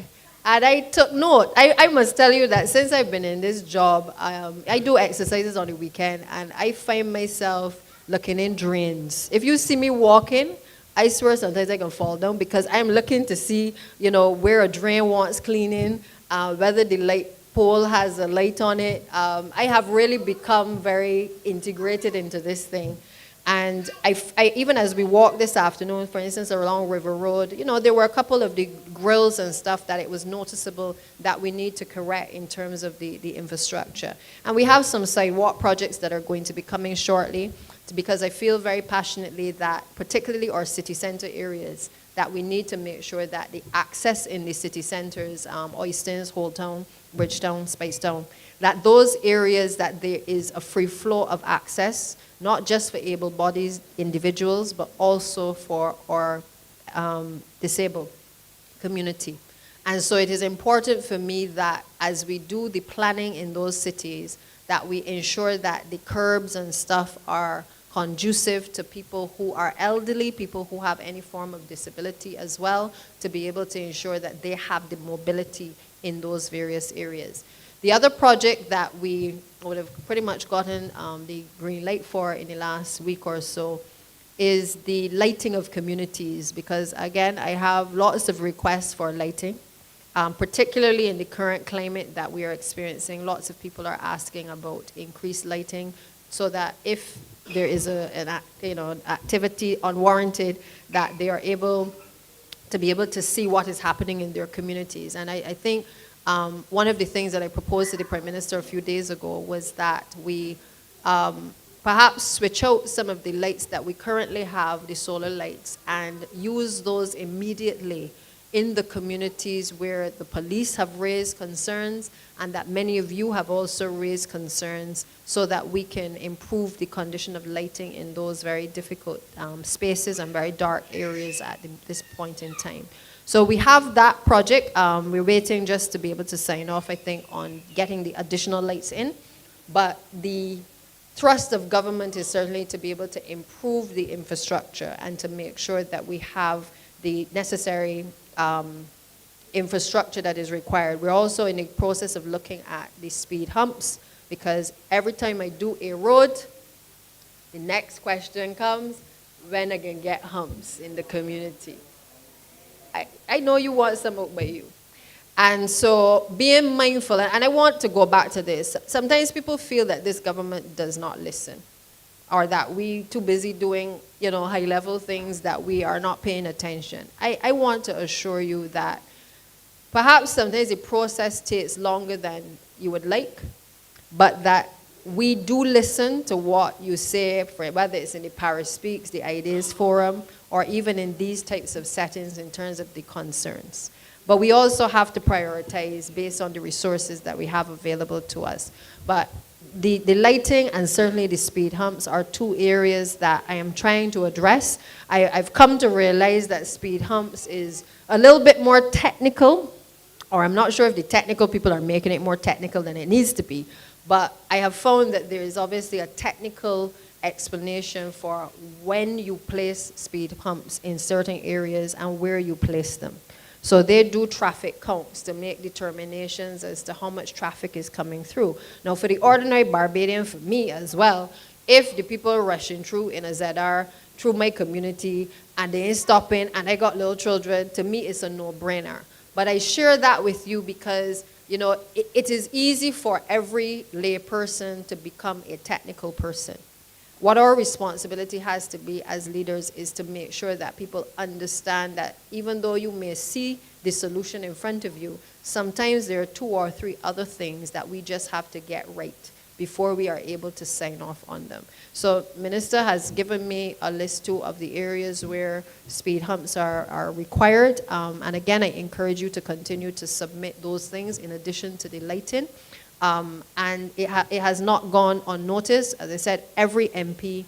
And I took note. I must tell you that since I've been in this job, I do exercises on the weekend, and I find myself looking in drains. If you see me walking, I swear sometimes I can fall down because I'm looking to see, where a drain wants cleaning, whether the light pole has a light on it. I have really become very integrated into this thing. And I even as we walked this afternoon, for instance, along River Road, there were a couple of the grills and stuff that it was noticeable that we need to correct in terms of the infrastructure. And we have some sidewalk projects that are going to be coming shortly, because I feel very passionately that particularly our city center areas, that we need to make sure that the access in the city centers, Oystons, Holetown, Bridgetown, Spicetown, that those areas that there is a free flow of access, not just for able-bodied individuals, but also for our disabled community. And so it is important for me that as we do the planning in those cities, that we ensure that the curbs and stuff are conducive to people who are elderly, people who have any form of disability as well, to be able to ensure that they have the mobility in those various areas. The other project that we would have pretty much gotten the green light for in the last week or so is the lighting of communities, because again, I have lots of requests for lighting, particularly in the current climate that we are experiencing. Lots of people are asking about increased lighting so that if there is an activity unwarranted, that they are able to see what is happening in their communities. And I think one of the things that I proposed to the Prime Minister a few days ago was that we perhaps switch out some of the lights that we currently have, the solar lights, and use those immediately in the communities where the police have raised concerns and that many of you have also raised concerns, so that we can improve the condition of lighting in those very difficult spaces and very dark areas at this point in time. So we have that project. We're waiting just to be able to sign off, I think, on getting the additional lights in. But the thrust of government is certainly to be able to improve the infrastructure and to make sure that we have the necessary infrastructure that is required. We're also in the process of looking at the speed humps, because every time I do a road, the next question comes, when I can get humps in the community. I know you want some out by you. And so being mindful, and I want to go back to this, sometimes people feel that this government does not listen, or that we too busy doing, high-level things, that we are not paying attention. I want to assure you that perhaps sometimes the process takes longer than you would like, but that we do listen to what you say, for whether it's in the Parish Speaks, the Ideas Forum, or even in these types of settings in terms of the concerns. But we also have to prioritize based on the resources that we have available to us. But the lighting and certainly the speed humps are two areas that I am trying to address. I've come to realize that speed humps is a little bit more technical, or I'm not sure if the technical people are making it more technical than it needs to be. But I have found that there is obviously a technical explanation for when you place speed humps in certain areas and where you place them. So they do traffic counts to make determinations as to how much traffic is coming through. Now for the ordinary Barbadian, for me as well, if the people are rushing through in a ZR, through my community, and they ain't stopping, and I got little children, to me it's a no-brainer. But I share that with you because, you know, it is easy for every lay person to become a technical person. What our responsibility has to be as leaders is to make sure that people understand that even though you may see the solution in front of you, sometimes there are 2 or 3 other things that we just have to get right before we are able to sign off on them. So Minister has given me a list too of the areas where speed humps are required. And again, I encourage you to continue to submit those things in addition to the lighting. And it has not gone unnoticed. As I said, every MP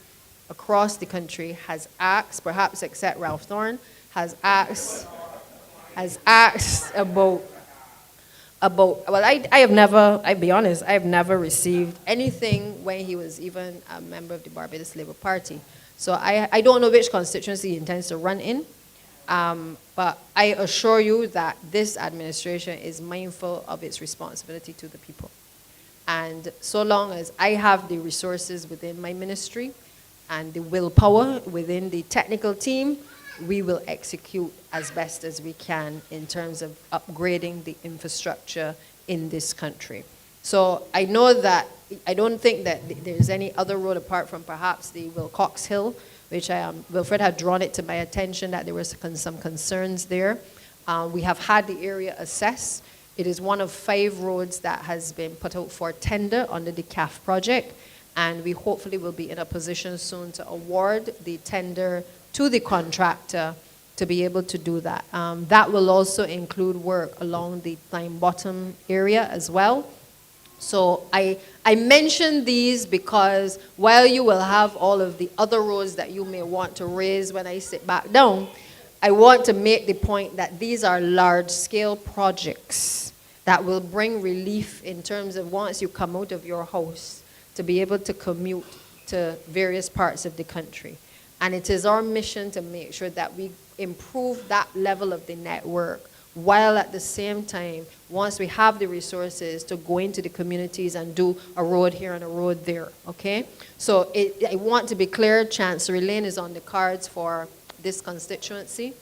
across the country has asked, perhaps except Ralph Thorne, has asked about, well, I have never, I'll be honest, I have never received anything when he was even a member of the Barbados Labour Party. So I don't know which constituency he intends to run in, but I assure you that this administration is mindful of its responsibility to the people. And so long as I have the resources within my ministry and the willpower within the technical team, we will execute as best as we can in terms of upgrading the infrastructure in this country. So I know that, I don't think that there's any other road apart from perhaps the Wilcox Hill, which Wilfred had drawn it to my attention that there were some concerns there. We have had the area assessed. It is one of 5 roads that has been put out for tender under the CAF project, and we hopefully will be in a position soon to award the tender to the contractor to be able to do that. That will also include work along the Time Bottom area as well. So I mention these because while you will have all of the other roads that you may want to raise when I sit back down, I want to make the point that these are large-scale projects that will bring relief in terms of once you come out of your house to be able to commute to various parts of the country. And it is our mission to make sure that we improve that level of the network while at the same time, once we have the resources, to go into the communities and do a road here and a road there, okay? So I want to be clear, Chancery Lane is on the cards for this constituency.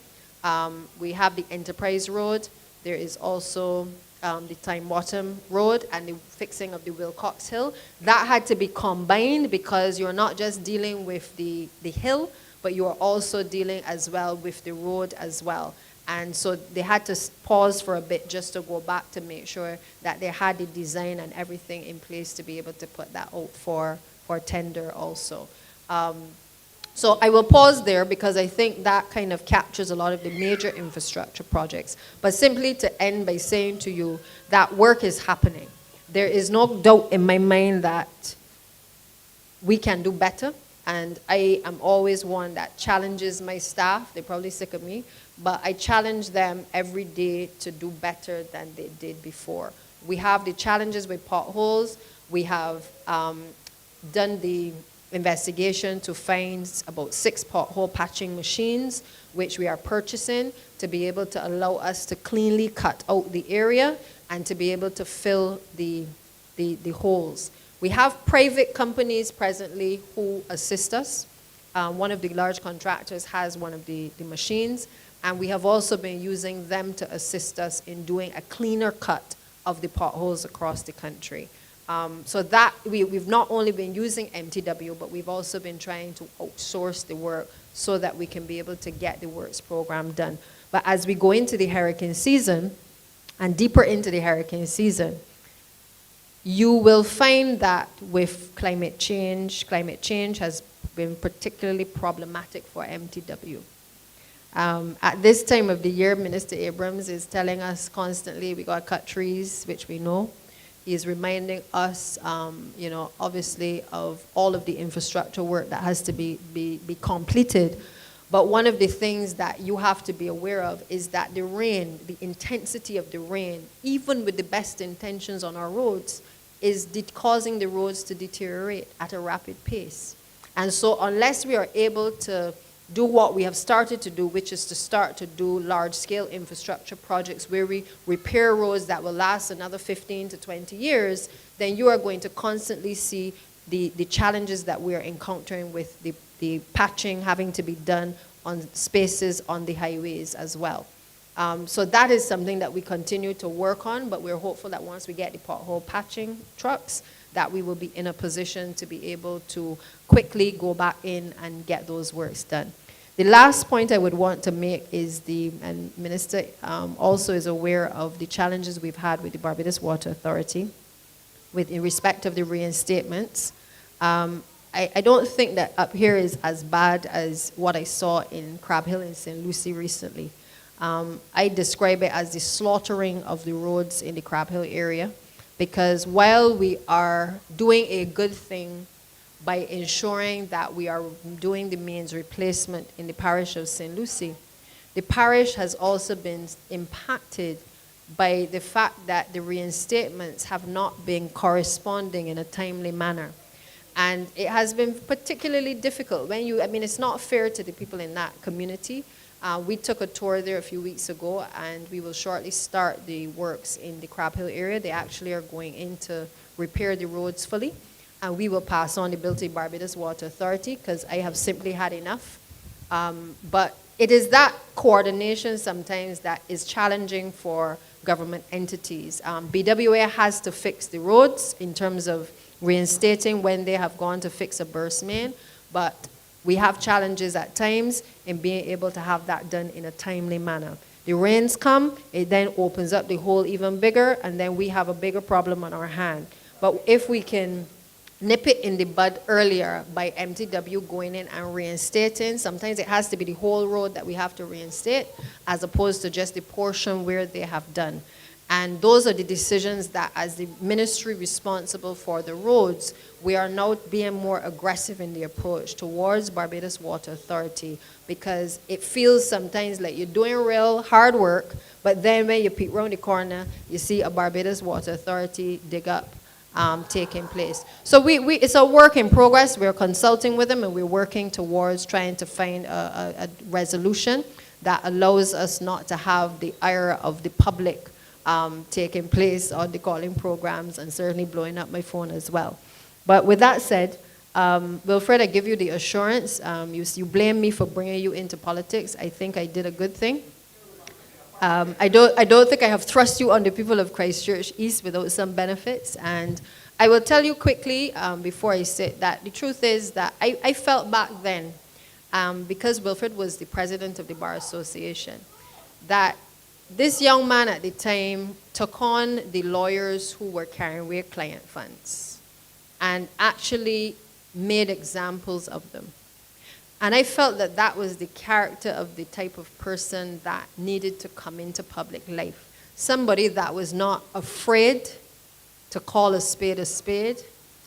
We have the Enterprise Road. There is also the Time Bottom Road and the fixing of the Wilcox Hill. That had to be combined because you're not just dealing with the hill, but you are also dealing as well with the road as well. And so they had to pause for a bit just to go back to make sure that they had the design and everything in place to be able to put that out for tender also. So I will pause there because I think that kind of captures a lot of the major infrastructure projects. But simply to end by saying to you that work is happening. There is no doubt in my mind that we can do better. And I am always one that challenges my staff. They're probably sick of me. But I challenge them every day to do better than they did before. We have the challenges with potholes. We have done the investigation to find about 6 pothole patching machines, which we are purchasing to be able to allow us to cleanly cut out the area and to be able to fill the holes. We have private companies presently who assist us. One of the large contractors has one of the machines, and we have also been using them to assist us in doing a cleaner cut of the potholes across the country. So that we've not only been using MTW, but we've also been trying to outsource the work so that we can be able to get the works program done. But as we go into the hurricane season and deeper into the hurricane season, You will find that with climate change has been particularly problematic for MTW. At this time of the year, Minister Abrams is telling us constantly we got to cut trees, which we know. He is reminding us, obviously, of all of the infrastructure work that has to be completed. But one of the things that you have to be aware of is that the rain, the intensity of the rain, even with the best intentions on our roads, is causing the roads to deteriorate at a rapid pace. And so unless we are able to do what we have started to do, which is to start to do large-scale infrastructure projects where we repair roads that will last another 15 to 20 years, then you are going to constantly see the challenges that we are encountering with the patching having to be done on spaces on the highways as well. So that is something that we continue to work on, but we're hopeful that once we get the pothole patching trucks, that we will be in a position to be able to quickly go back in and get those works done. The last point I would want to make is and Minister also is aware of the challenges we've had with the Barbados Water Authority in respect of the reinstatements. I don't think that up here is as bad as what I saw in Crab Hill in St. Lucie recently. I describe it as the slaughtering of the roads in the Crab Hill area, because while we are doing a good thing by ensuring that we are doing the mains replacement in the parish of St. Lucie, the parish has also been impacted by the fact that the reinstatements have not been corresponding in a timely manner. And it has been particularly difficult it's not fair to the people in that community. We took a tour there a few weeks ago, and we will shortly start the works in the Crab Hill area. They actually are going in to repair the roads fully, and we will pass on the bill to the Barbados Water Authority because I have simply had enough. But it is that coordination sometimes that is challenging for government entities. BWA has to fix the roads in terms of reinstating when they have gone to fix a burst main, but we have challenges at times in being able to have that done in a timely manner. The rains come, it then opens up the hole even bigger, and then we have a bigger problem on our hand. But if we can nip it in the bud earlier by MTW going in and reinstating, sometimes it has to be the whole road that we have to reinstate, as opposed to just the portion where they have done. And those are the decisions that, as the ministry responsible for the roads, we are now being more aggressive in the approach towards Barbados Water Authority, because it feels sometimes like you're doing real hard work, but then when you peek around the corner, you see a Barbados Water Authority dig up taking place. So it's a work in progress. We're consulting with them, and we're working towards trying to find a resolution that allows us not to have the ire of the public taking place on the calling programs, and certainly blowing up my phone as well. But with that said, Wilfred, I give you the assurance. You blame me for bringing you into politics. I think I did a good thing. I don't think I have thrust you on the people of Christchurch East without some benefits. And I will tell you quickly before I say that the truth is that I felt back then, because Wilfred was the president of the Bar Association, that this young man at the time took on the lawyers who were carrying away client funds and actually made examples of them. And I felt that that was the character of the type of person that needed to come into public life. Somebody that was not afraid to call a spade,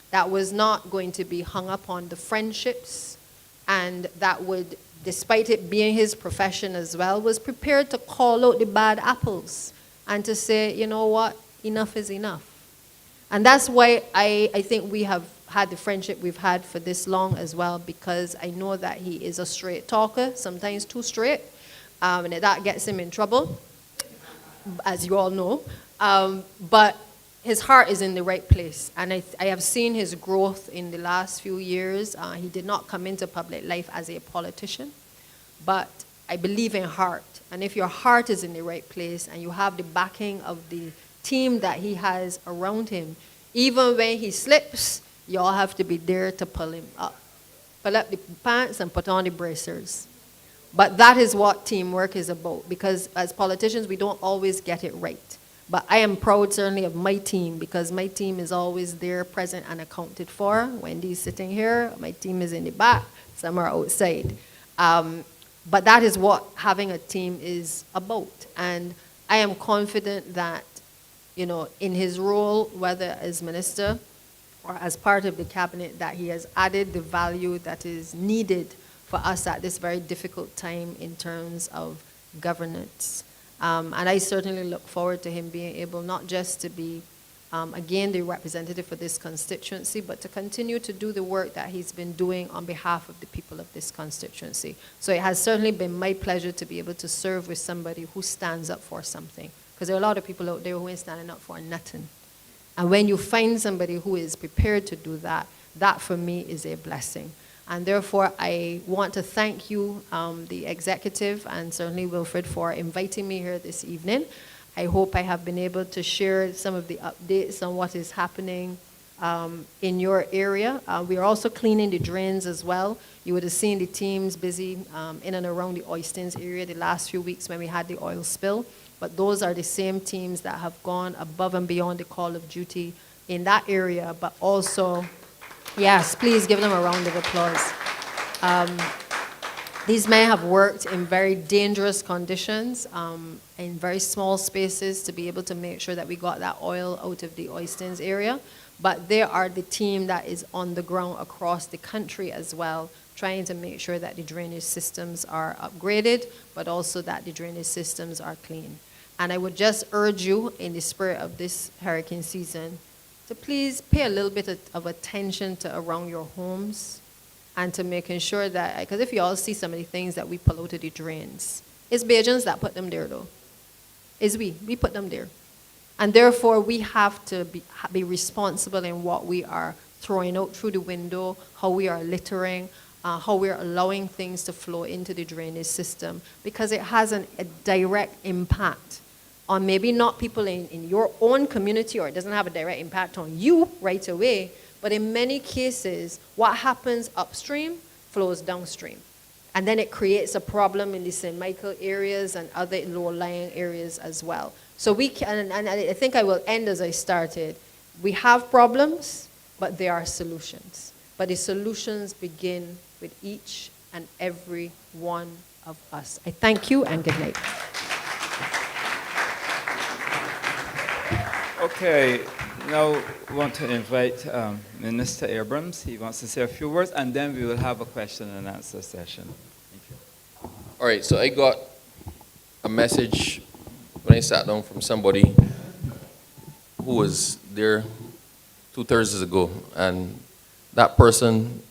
that was not going to be hung up on the friendships, and that would, despite it being his profession as well, was prepared to call out the bad apples and to say, you know what, enough is enough. And that's why I think we have had the friendship we've had for this long as well, because I know that he is a straight talker, sometimes too straight, and that gets him in trouble, as you all know. But his heart is in the right place, and I have seen his growth in the last few years. He did not come into public life as a politician, but I believe in heart. And if your heart is in the right place and you have the backing of the team that he has around him, even when he slips, you all have to be there to pull him up. Pull up the pants and put on the bracers. But that is what teamwork is about, because as politicians, we don't always get it right. But I am proud certainly of my team, because my team is always there, present and accounted for. Wendy's sitting here, my team is in the back, some are outside. But that is what having a team is about. And I am confident that, in his role, whether as minister or as part of the cabinet, that he has added the value that is needed for us at this very difficult time in terms of governance. And I certainly look forward to him being able not just to be, again, the representative for this constituency, but to continue to do the work that he's been doing on behalf of the people of this constituency. So it has certainly been my pleasure to be able to serve with somebody who stands up for something. Because there are a lot of people out there who ain't standing up for nothing. And when you find somebody who is prepared to do that, that for me is a blessing. And therefore, I want to thank you, the executive, and certainly Wilfred, for inviting me here this evening. I hope I have been able to share some of the updates on what is happening in your area. We are also cleaning the drains as well. You would have seen the teams busy in and around the Oystins area the last few weeks when we had the oil spill. But those are the same teams that have gone above and beyond the call of duty in that area, but also, yes, please give them a round of applause. These men have worked in very dangerous conditions, in very small spaces, to be able to make sure that we got that oil out of the Oystins area. But they are the team that is on the ground across the country as well, trying to make sure that the drainage systems are upgraded, but also that the drainage systems are clean. And I would just urge you, in the spirit of this hurricane season, to please pay a little bit of attention to around your homes, and to making sure that, because if you all see some of the things that we pull out of the drains, it's Bajans that put them there though. It's we put them there. And therefore we have to be responsible in what we are throwing out through the window, how we are littering, how we are allowing things to flow into the drainage system, because it has a direct impact on maybe not people in your own community, or it doesn't have a direct impact on you right away, but in many cases, what happens upstream flows downstream. And then it creates a problem in the St. Michael areas and other low-lying areas as well. So we can, and I think I will end as I started. We have problems, but there are solutions. But the solutions begin with each and every one of us. I thank you and good night.
Okay, now we want to invite Minister Abrams. He wants to say a few words, and then we will have a question and answer session. Thank you.
All right, so I got a message when I sat down from somebody who was there 2 Thursdays ago, and that person,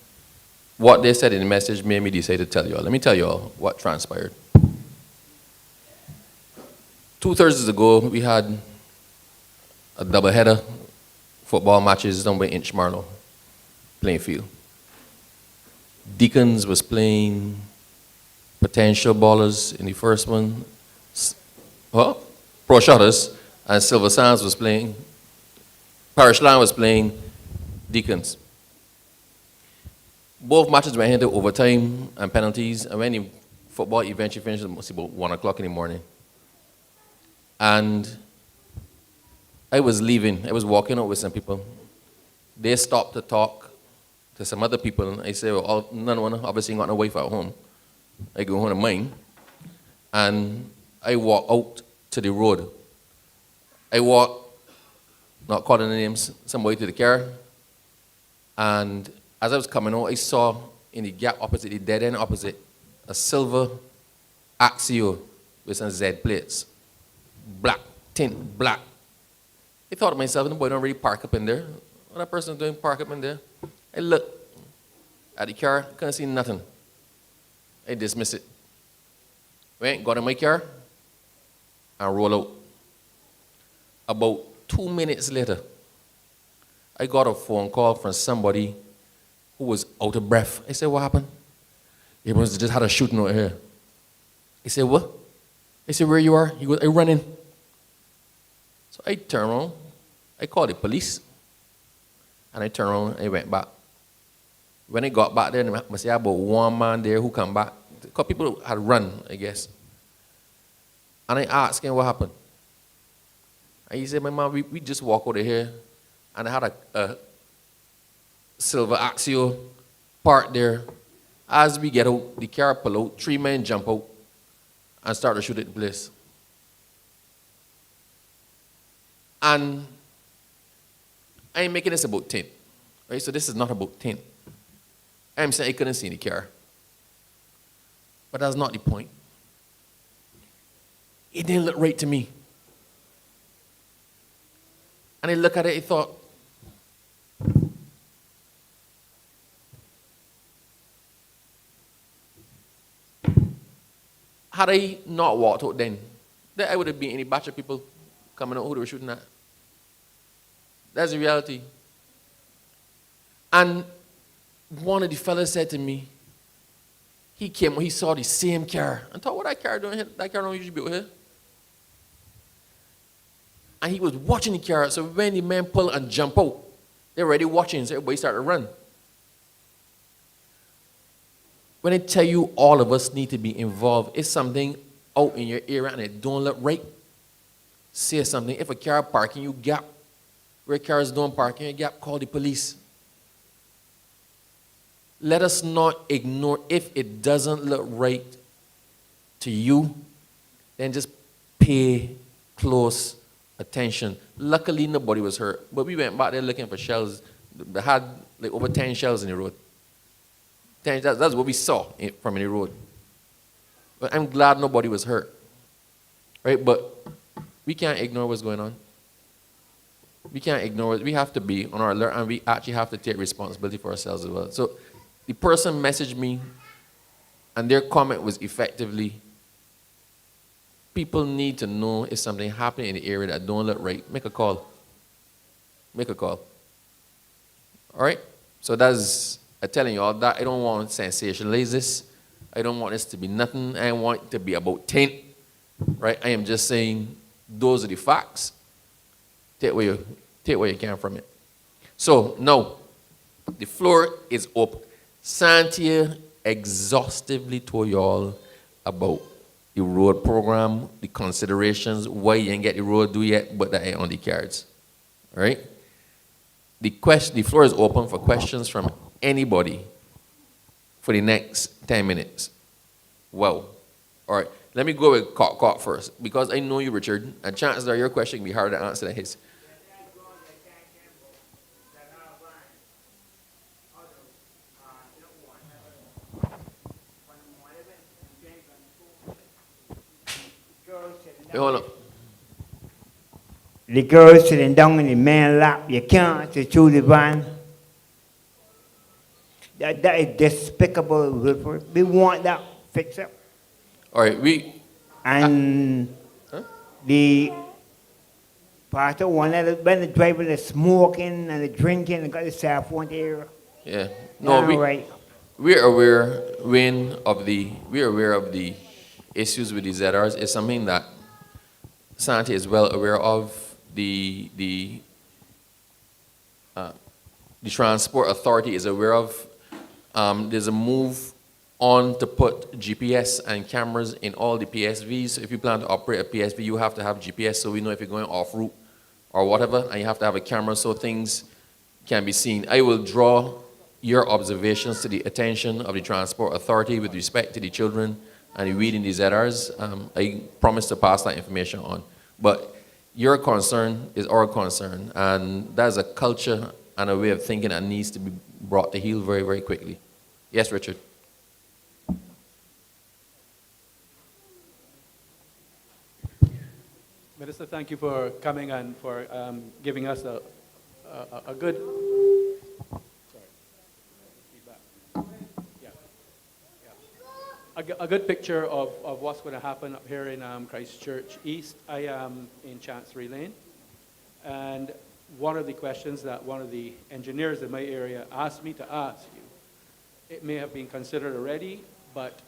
what they said in the message made me decide to tell you all. Let me tell you all what transpired. 2 Thursdays ago, we had a doubleheader football matches down by Inch Marlow playing field. Deacons was playing potential ballers in the first one. Pro Shotters, and Silver Sands was playing, Parish Line was playing Deacons. Both matches went into overtime and penalties, and when the football eventually finished, it must be about 1 o'clock in the morning. And I was leaving. I was walking out with some people. They stopped to talk to some other people. I said, well, none of them obviously got no wife at home. I go home to mine. And I walk out to the road. I walk, not calling the names, somebody to the car. And as I was coming out, I saw in the gap opposite, the dead end opposite, a silver Axio with some Z plates. Black, tint, black. I thought to myself, the boy don't really park up in there. What that person doing park up in there? I looked at the car, couldn't see nothing. I dismissed it. Went, got in my car, and roll out. About 2 minutes later, I got a phone call from somebody who was out of breath. I said, what happened? He was just had a shooting over here. He said, what? I said, where you are? He goes, I running. So I turned around, I called the police, and I turned around and I went back. When I got back there, I see about one man there who come back. Because people had run, I guess. And I asked him what happened. And he said, my mom, we just walk out of here, and I had a silver Axio parked there. As we get out, the car pull out, 3 men jump out and start to shoot at the place. And I ain't making this about tint, right? So this is not about tint. I'm saying I couldn't see the car. But that's not the point. It didn't look right to me. And I look at it, I thought, had I not walked out then, there I would have been any batch of people coming out who they were shooting at. That's the reality. And one of the fellas said to me, he came, he saw the same car, and thought, what that car doing here? That car don't usually be out here. And he was watching the car, so when the men pull and jump out, they're already watching, so everybody started to run. When I tell you all of us need to be involved, if something out in your area and it don't look right, say something. If a car parking you gap, where cars don't park in your gap, call the police. Let us not ignore, if it doesn't look right to you, then just pay close attention. Luckily, nobody was hurt, but we went back there looking for shells. They had like over 10 shells in the road. That's what we saw from the road. But I'm glad nobody was hurt, right? But we can't ignore what's going on. We can't ignore it. We have to be on our alert, and we actually have to take responsibility for ourselves as well. So the person messaged me, and their comment was effectively, people need to know if something happening in the area that don't look right. Make a call. Make a call. All right? So that's, I'm telling you all that. I don't want to sensationalize this. I don't want this to be nothing. I want it to be about taint. Right? I am just saying those are the facts. Take what you can from it. So now, the floor is open. Santia exhaustively told you all about the road program, the considerations, why you didn't get the road do yet, but that ain't on the cards. All right? The floor is open for questions from anybody for the next 10 minutes. Wow. All right. Let me go with Cock first, because I know you, Richard, and chances are your question can be harder to answer than his. Hey, hold on.
The girl sitting down in the man's lap, you can't see through the van. That is despicable, Wilford. We want that fixed up.
All right,
And the part of one of when the driver is smoking and the drinking and got the cell phone there.
yeah. No, we're aware, we're aware of the issues with the ZRs. It's something that Santia is well aware of. The Transport Authority is aware of. There's a move on to put GPS and cameras in all the PSVs. So if you plan to operate a PSV, you have to have GPS so we know if you're going off route or whatever, and you have to have a camera so things can be seen. I will draw your observations to the attention of the Transport Authority with respect to the children and the weed in the ZRs. I promise to pass that information on. But your concern is our concern, and that's a culture and a way of thinking that needs to be brought to heel very, very quickly. Yes, Richard?
Minister, thank you for coming and for giving us a good a good picture of what's going to happen up here in Christchurch East. I am in Chancery Lane, and one of the questions that one of the engineers in my area asked me to ask you, it may have been considered already, but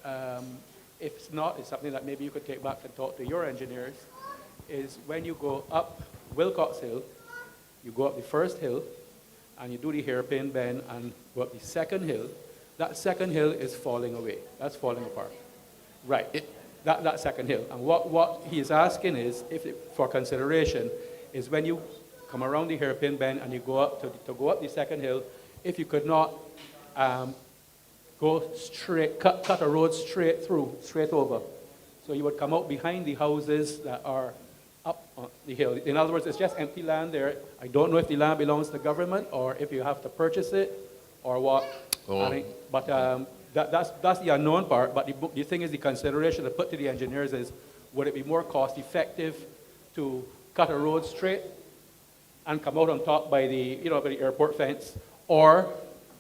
if it's not, it's something that maybe you could take back and talk to your engineers, is when you go up Wilcox Hill, you go up the first hill, and you do the hairpin bend and go up the second hill. That second hill is falling away. That's falling apart. Right, that second hill. And what he is asking is, for consideration, is when you come around the hairpin bend and you go up to go up the second hill, if you could not go straight, cut a road straight through, straight over. So you would come out behind the houses that are up on the hill. In other words, it's just empty land there. I don't know if the land belongs to the government or if you have to purchase it or what.
Oh.
But that's the unknown part. But the thing is, the consideration to put to the engineers is, would it be more cost effective to cut a road straight and come out on top by the, by the airport fence, or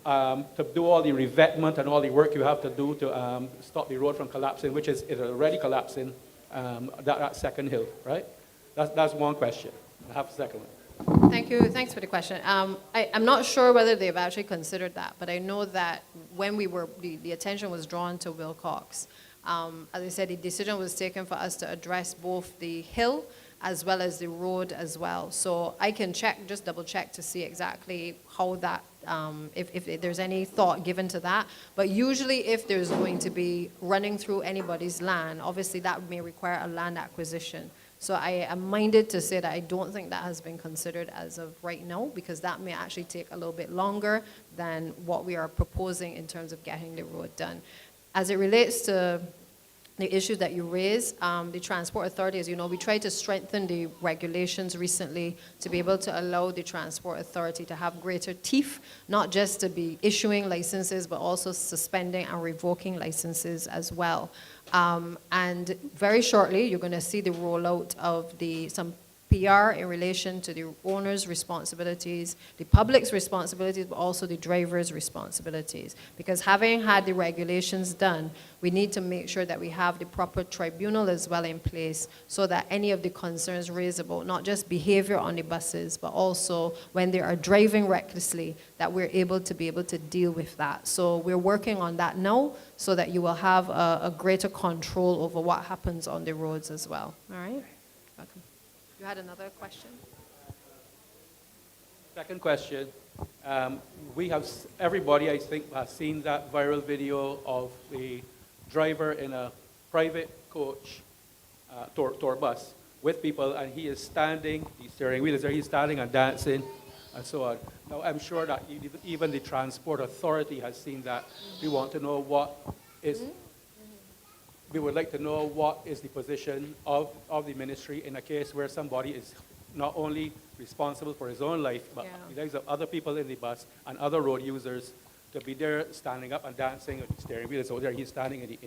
to do all the revetment and all the work you have to do to stop the road from collapsing, which is already collapsing, that second hill, right? That's one question. I have a second one.
Thank you. Thanks for the question. I'm not sure whether they've actually considered that, but I know that when we were, the attention was drawn to Wilcox. As I said, the decision was taken for us to address both the hill as well as the road as well. So I can check, just double check to see exactly how that, if there's any thought given to that. But usually if there's going to be running through anybody's land, obviously that may require a land acquisition. So I am minded to say that I don't think that has been considered as of right now, because that may actually take a little bit longer than what we are proposing in terms of getting the road done. As it relates to the issue that you raised, the Transport Authority, as you know, we tried to strengthen the regulations recently to be able to allow the Transport Authority to have greater teeth, not just to be issuing licenses, but also suspending and revoking licenses as well. And very shortly, you're going to see the rollout of some PR in relation to the owner's responsibilities, the public's responsibilities, but also the driver's responsibilities. Because having had the regulations done, we need to make sure that we have the proper tribunal as well in place, so that any of the concerns raised about not just behavior on the buses, but also when they are driving recklessly, that we're able to deal with that. So we're working on that now, so that you will have a greater control over what happens on the roads as well. All right? Welcome. You had another question?
Second question. Everybody, I think, has seen that viral video of the driver in a private coach tour bus with people, and he is standing, the steering wheel is there, he's standing and dancing, and so on. Now, I'm sure that even the Transport Authority has seen that. We want to know what is... We would like to know what is the position of the ministry in a case where somebody is not only responsible for his own life, but the lives of other people in the bus and other road users, to be there standing up and dancing with the steering wheel is over there. He's standing in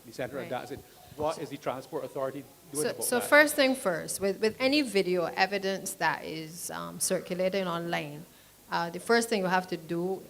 the center and dancing. What is the Transport Authority doing about that?
So first thing first, with any video evidence that is circulating online, the first thing you have to do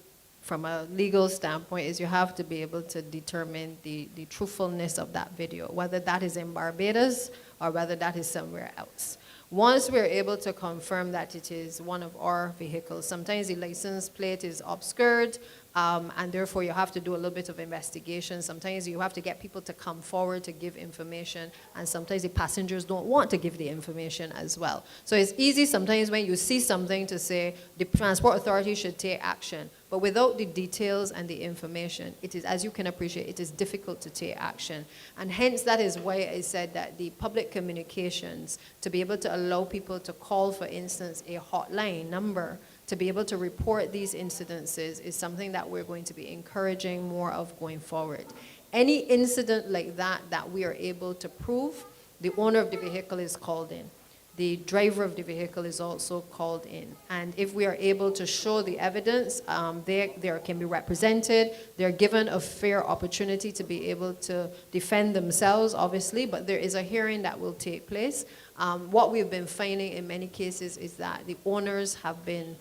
from a legal standpoint is you have to be able to determine the truthfulness of that video, whether that is in Barbados or whether that is somewhere else. Once we're able to confirm that it is one of our vehicles, sometimes the license plate is obscured, and therefore you have to do a little bit of investigation. Sometimes you have to get people to come forward to give information, and sometimes the passengers don't want to give the information as well. So it's easy sometimes when you see something to say the Transport Authority should take action, but without the details and the information, it is, as you can appreciate, it is difficult to take action. And hence that is why I said that the public communications, to be able to allow people to call, for instance, a hotline number, to be able to report these incidences, is something that we're going to be encouraging more of going forward. Any incident like that that we are able to prove, the owner of the vehicle is called in. The driver of the vehicle is also called in. And if we are able to show the evidence, they can be represented. They're given a fair opportunity to be able to defend themselves, obviously, but there is a hearing that will take place. What we've been finding in many cases is that the owners have been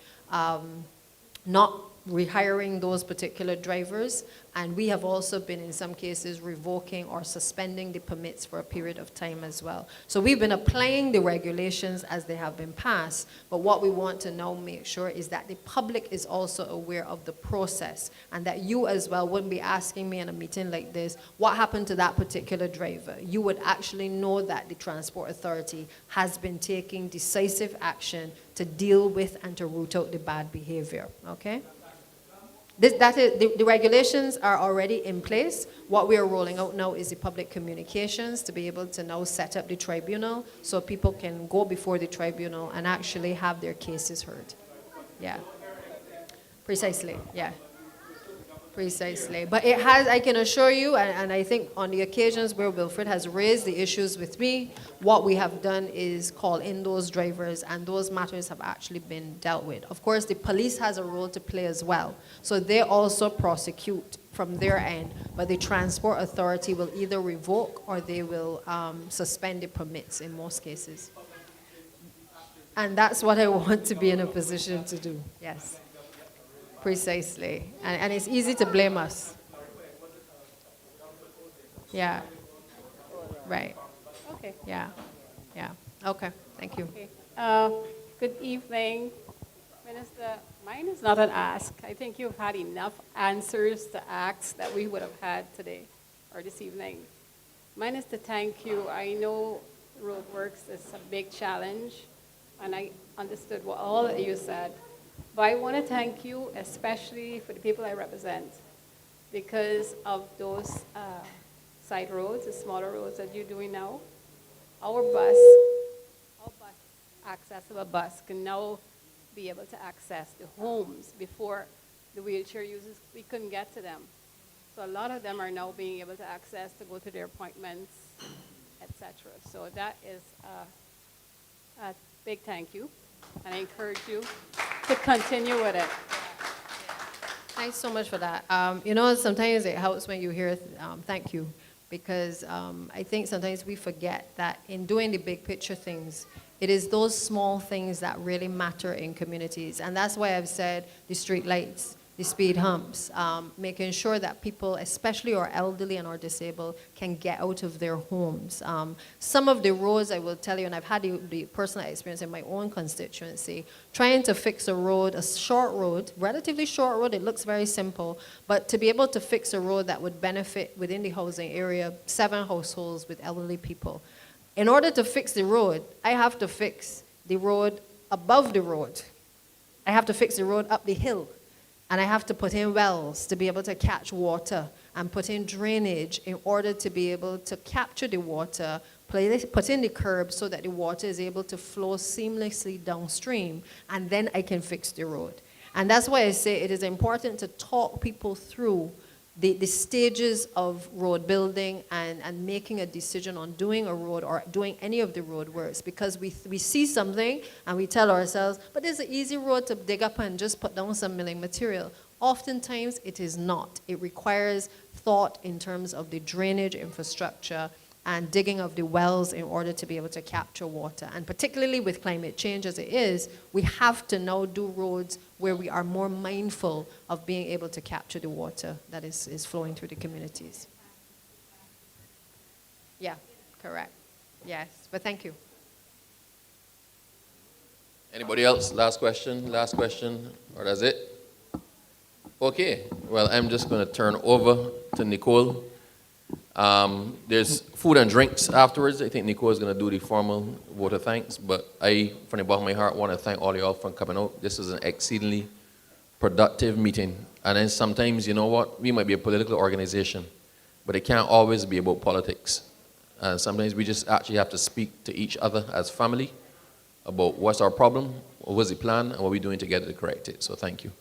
not rehiring those particular drivers, and we have also been in some cases revoking or suspending the permits for a period of time as well. So we've been applying the regulations as they have been passed, but what we want to now make sure is that the public is also aware of the process, and that you as well wouldn't be asking me in a meeting like this, what happened to that particular driver? You would actually know that the Transport Authority has been taking decisive action to deal with and to root out the bad behavior, okay? The regulations are already in place. What we are rolling out now is the public communications to be able to now set up the tribunal so people can go before the tribunal and actually have their cases heard. Yeah. Precisely, yeah. Precisely. But it has, I can assure you, and I think on the occasions where Wilfred has raised the issues with me, what we have done is call in those drivers, and those matters have actually been dealt with. Of course, the police has a role to play as well. So they also prosecute from their end, but the transport authority will either revoke or they will suspend the permits in most cases. And that's what I want to be in a position to do, yes. Precisely. And it's easy to blame us. Yeah. Right.
Okay.
Yeah. Yeah. Okay. Thank you.
Okay. Good evening, Minister. Mine is not an ask. I think you've had enough answers to ask that we would have had today or this evening. Mine is to thank you. I know roadworks is a big challenge, and I understood what all that you said. But I want to thank you, especially for the people I represent, because of those side roads, the smaller roads that you're doing now. Our bus, accessible bus, can now be able to access the homes. Before the wheelchair users, we couldn't get to them. So a lot of them are now being able to access to go to their appointments, etc. So that is a big thank you, and I encourage you to continue with it.
Thanks so much for that. You know, sometimes it helps when you hear thank you, because I think sometimes we forget that in doing the big picture things, it is those small things that really matter in communities. And that's why I've said the street lights, the speed humps, making sure that people, especially our elderly and our disabled, can get out of their homes. Some of the roads, I will tell you, and I've had the personal experience in my own constituency, trying to fix a road, a short road, relatively short road, it looks very simple, but to be able to fix a road that would benefit within the housing area, 7 households with elderly people. In order to fix the road, I have to fix the road above the road. I have to fix the road up the hill. And I have to put in wells to be able to catch water and put in drainage in order to be able to capture the water, put in the curb so that the water is able to flow seamlessly downstream, and then I can fix the road. And that's why I say it is important to talk people through the stages of road building and making a decision on doing a road or doing any of the road works, because we see something and we tell ourselves, but there's an easy road to dig up and just put down some milling material. Oftentimes it is not. It requires thought in terms of the drainage infrastructure and digging of the wells in order to be able to capture water. And particularly with climate change as it is, we have to now do roads where we are more mindful of being able to capture the water that is flowing through the communities. Yeah, correct. Yes, but thank you.
Anybody else? Last question, or that's it? Okay, well, I'm just going to turn over to Nicole. There's food and drinks afterwards. I think Nicole is going to do the formal vote of thanks, but I, from the bottom of my heart, want to thank all y'all for coming out. This is an exceedingly productive meeting. And then sometimes, you know what, we might be a political organization, but it can't always be about politics. And sometimes we just actually have to speak to each other as family about what's our problem, what was the plan, and what we're doing together to correct it. So thank you.